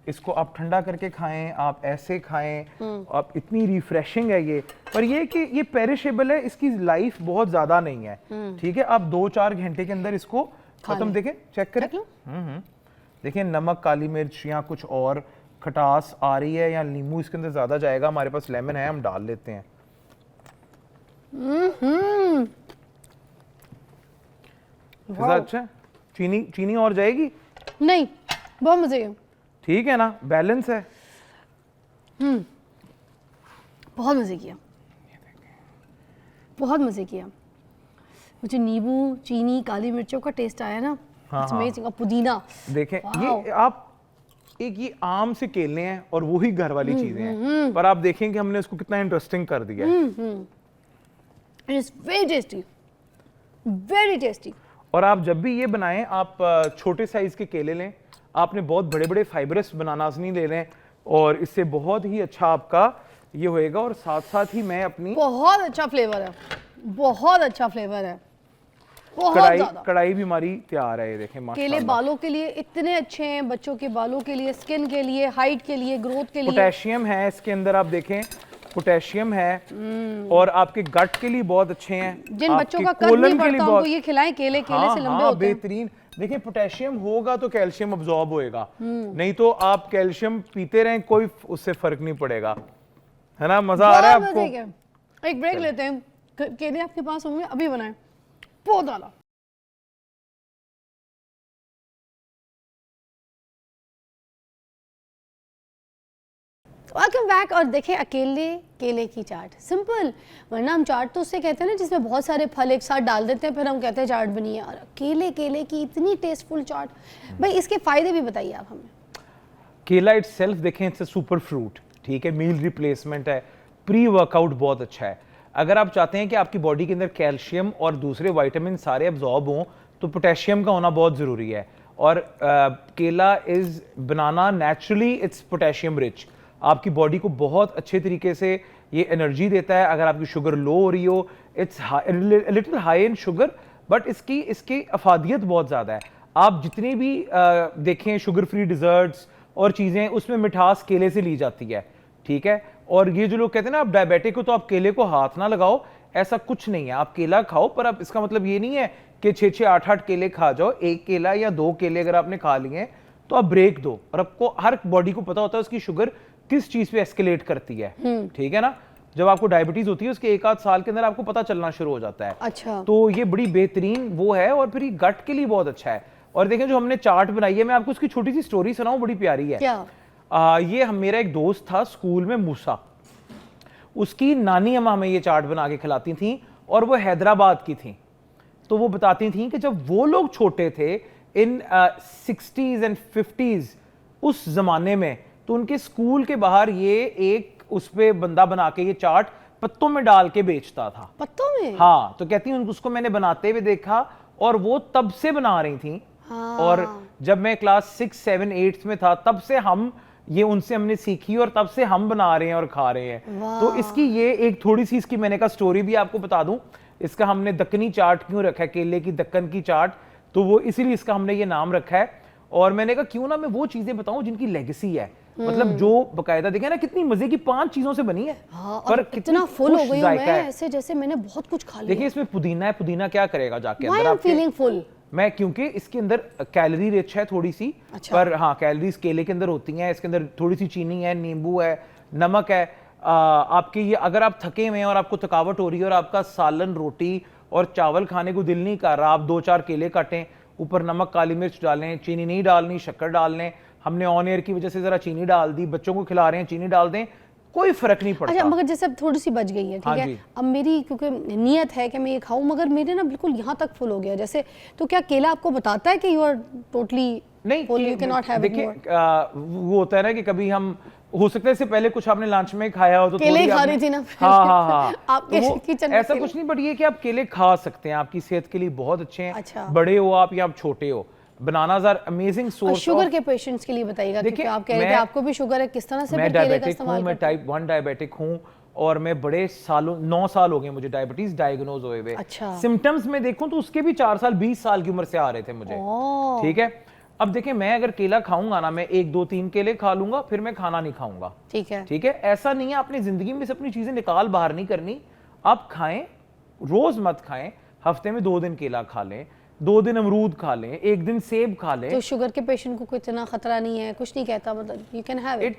इसको आप ठंडा करके खाएं, आप ऐसे खाएं, आप इतनी रिफ्रेशिंग है ये। पर ये कि ये पेरिशेबल है, इसकी लाइफ बहुत ज्यादा नहीं है, ठीक है। आप 2-4 घंटे के अंदर इसको खत्म, देखें, चेक करें। देखिए नमक, काली मिर्च या कुछ और खटास आ रही है या नींबू इसके अंदर ज्यादा जाएगा, हमारे पास लेमन है, हम डाल लेते हैं। अच्छा, चीनी और जाएगी? नहीं, बहुत मजे है, ठीक है ना, बैलेंस है। बहुत मजे किया, बहुत मजे किया। मुझे नींबू, चीनी, काली मिर्चों का टेस्ट आया ना, अमेजिंग। और पुदीना देखें, ये आप एक ये आम से केले हैं और वही घर वाली चीजें हैं, पर आप देखें कि हमने उसको कितना इंटरेस्टिंग कर दिया है। It is very tasty, very tasty. और आप जब भी ये बनाएं, आप छोटे साइज के केले लें, आपने बहुत बड़े बड़े फाइबरस बनानास नहीं ले लें, और इससे बहुत ही अच्छा आपका ये होएगा। और साथ साथ ही मैं अपनी, बहुत अच्छा फ्लेवर है, बहुत अच्छा फ्लेवर है, कढ़ाई भी हमारी तैयार है। ये देखें माशाल्लाह, केले बालों के लिए इतने अच्छे हैं, बच्चों के बालों के लिए, स्किन के लिए, हाइट के लिए, ग्रोथ के लिए। पोटेशियम है इसके अंदर, आप देखें पोटेशियम है, और आपके गट के लिए बहुत अच्छे हैं। जिन बच्चों का कद नहीं बढ़ता उनको ये खिलाएं, केले से लंबे होते हैं। बेहतरीन। देखिए पोटेशियम होगा तो कैल्शियम अब्सॉर्ब होएगा, नहीं तो आप कैल्शियम पीते रहें, कोई उससे फर्क नहीं पड़ेगा, है ना। मजा आ रहा है आपको? एक ब्रेक लेते हैं, केले आपके पास होंगे, अभी बनाएं, बहुत डाला। Welcome back. और देखें, अकेले केले की चाट, सिंपल, वरना हम चाट तो उससे कहते हैं ना जिसमें बहुत सारे फल एक साथ डाल देते हैं, फिर हम कहते हैं चाट बनी है। और अकेले केले की इतनी टेस्टफुल चाट, भाई इसके फायदे भी बताइए आप हमें। केला इटसेल्फ देखें, इट्स अ सुपर फ्रूट, ठीक है, मील रिप्लेसमेंट है, प्री वर्कआउट बहुत अच्छा है। अगर आप चाहते हैं कि आपकी बॉडी के अंदर कैल्शियम और दूसरे विटामिन सारे अब्जॉर्ब हों, तो पोटेशियम का होना बहुत ज़रूरी है। और केला is banana naturally, it's potassium rich, आपकी बॉडी को बहुत अच्छे तरीके से ये एनर्जी देता है। अगर आपकी शुगर लो हो रही हो, it's little high in sugar, but इसकी अफादियत बहुत ज़्यादा है। आप जितने भी देखें शुगर फ्री डिज़र्ट्स और चीज़ें, उसमें मिठास केले से ली जाती है, ठीक है। और ये जो लोग कहते हैं ना आप डायबिटिक हो तो आप केले को हाथ ना लगाओ, ऐसा कुछ नहीं है। आप केला खाओ, पर अब इसका मतलब ये नहीं है कि 6-6, 8-8 केले खा जाओ। एक केला या 2 केले अगर आपने खा लिए तो आप ब्रेक दो। और आपको हर बॉडी को पता होता है उसकी शुगर किस चीज पे एस्केलेट करती है, ठीक है ना। जब आपको डायबिटीज होती है उसके 1-8 साल के अंदर आपको पता चलना शुरू हो जाता है। अच्छा, तो ये बड़ी बेहतरीन वो है, और फिर ये गट के लिए बहुत अच्छा है। और देखें जो हमने चाट बनाई है, मैं आपको उसकी छोटी सी स्टोरी सुनाऊं, बड़ी प्यारी है। क्या? ये मेरा एक दोस्त था स्कूल में, मूसा, उसकी नानी अम्मा हमें ये चाट बना के खिलाती थी, और वो हैदराबाद की थी। तो वो बताती थी कि जब वो लोग छोटे थे इन 60s एंड 50s उस जमाने में, तो उनके स्कूल के बाहर ये एक उस पे बंदा बना के ये चाट पत्तों में डाल के बेचता था। पत्तों में? हाँ, तो कहती हूँ उसको मैंने बनाते हुए देखा, और वो तब से बना रही थी। हाँ। और जब मैं क्लास 6, 7, 8 में था, तब से हम ये उनसे हमने सीखी, और तब से हम बना रहे हैं और खा रहे हैं। तो इसकी ये एक थोड़ी सी इसकी मैंने कहा स्टोरी भी आपको बता दूं। इसका हमने दक्कनी चाट क्यों रखा है, केले की दक्कन की चाट, तो वो इसीलिए इसका हमने ये नाम रखा है। और मैंने कहा क्यों ना मैं वो चीजें बताऊं जिनकी लेगेसी है, मतलब जो बकायदा देखे ना कितनी मजे की 5 चीजों से बनी है। हाँ, पर कितना फुल हो गई हूं मैं, ऐसे जैसे मैंने बहुत कुछ खा लिया। देखिए इसमें पुदीना है, पुदीना क्या करेगा जाके अंदर आपके, फीलिंग फुल मैं, क्योंकि इसके अंदर कैलोरी रिच है थोड़ी सी। अच्छा। पर हाँ, कैलोरीज केले के अंदर होती हैं। इसके अंदर थोड़ी सी चीनी है, नींबू है, नमक है। आपके ये अगर आप थके हुए हैं और आपको थकावट हो रही है और आपका सालन, रोटी और चावल खाने को दिल नहीं कर रहा, आप 2-4 केले काटें, ऊपर नमक, काली मिर्च डालें, चीनी नहीं डालनी, शक्कर डाल लें। हमने ऑन एयर की वजह से जरा चीनी डाल दी, बच्चों को खिला रहे हैं, चीनी डाल दें, कोई फर्क नहीं पड़ता। अच्छा, मगर जैसे अब थोड़ी सी बच गई है, ठीक है, अब मेरी क्योंकि नियत है कि मैं ये खाऊं, मगर मेरे ना बिल्कुल यहाँ तक फुल हो गया जैसे, तो क्या केला आपको बताता है कि यू आर टोटली नहीं, यू कैन नॉट हैव? देखिए वो होता है ना कि कभी हम हो सकता है इससे पहले कुछ आपने लंच में खाया हो तो केले थोड़ी खा आपने- रही थी ना हाँ हाँ हाँ आपके तो वो किचन में ऐसा केले। कुछ नहीं, बट ये कि आप केले खा सकते हैं, आपकी सेहत के लिए बहुत अच्छे हैं। अच्छा। बड़े हो आप या आप छोटे हो, बनानाज आर अमेजिंग और सोर्स। शुगर के पेशेंट्स के लिए बताइएगा, क्योंकि देखिए, आप कह रहे थे मैं- आपको भी शुगर है, किस तरह से मैं फिर केले का डायबिटिक इस्तेमाल हूँ, मैं करते हैं? टाइप 1 डायबिटिक हूँ और मैं बड़े सालों 9 साल हो गए मुझे डायबिटीज डायग्नोज हुए हुए। अच्छा। सिम्टम्स में देखूं तो उसके भी 4 साल 20 साल की उम्र से आ रहे थे मुझे। ओह। ठीक है, अब देखिए मैं अगर केला खाऊंगा ना, मैं 1 2 3 केले खा लूंगा, फिर मैं खाना नहीं खाऊंगा। ठीक है। ठीक है, ऐसा नहीं है, अपनी जिंदगी में से अपनी चीजें निकाल बाहर नहीं करनी। आप खाएं, रोज मत खाएं, हफ्ते में 2 दिन केला खा लें, 2 दिन अमरूद खा लें, 1 दिन सेब खा लें। तो शुगर के पेशेंट को कोई इतना खतरा नहीं है, कुछ नहीं कहता, मतलब you can have it.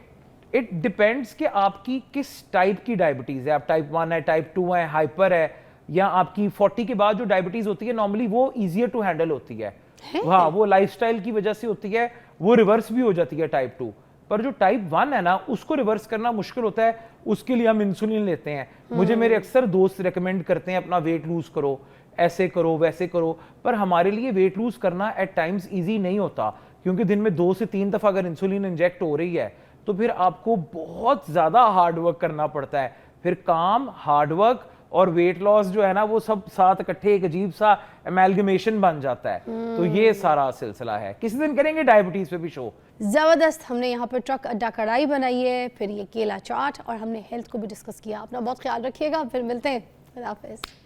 It depends कि आपकी किस टाइप की डायबिटीज है। आप टाइप 1 है, टाइप 2 है, हाइपर है, या आपकी 40 के बाद जो डायबिटीज होती है नॉर्मली वो इजियर टू हैंडल होती है। हाँ, वो लाइफस्टाइल की वजह से होती है, वो रिवर्स भी हो जाती है टाइप 2। पर जो टाइप 1 है ना, उसको रिवर्स करना मुश्किल होता है, उसके लिए हम इंसुलिन लेते हैं। मुझे मेरे अक्सर दोस्त रेकमेंड करते हैं अपना वेट लूज करो, ऐसे करो वैसे करो, पर हमारे लिए वेट लूज करना एट टाइम्स इजी नहीं होता, क्योंकि दिन में 2 से 3 दफा अगर इंसुलिन इंजेक्ट हो रही है तो फिर आपको बहुत ज्यादा हार्ड वर्क करना पड़ता है। फिर काम, हार्ड वर्क और वेट लॉस जो है ना, वो सब साथ इकट्ठे एक अजीब सा एमेलगमेशन बन जाता है। तो ये सारा सिलसिला है। किसी दिन करेंगे डायबिटीज पे भी शो। ज़बरदस्त। हमने यहाँ पर ट्रक अड्डा कढ़ाई बनाई है, फिर ये केला चाट, और हमने हेल्थ को भी डिस्कस किया। अपना बहुत ख्याल रखिएगा, फिर मिलते हैं। खुदा हाफिज़।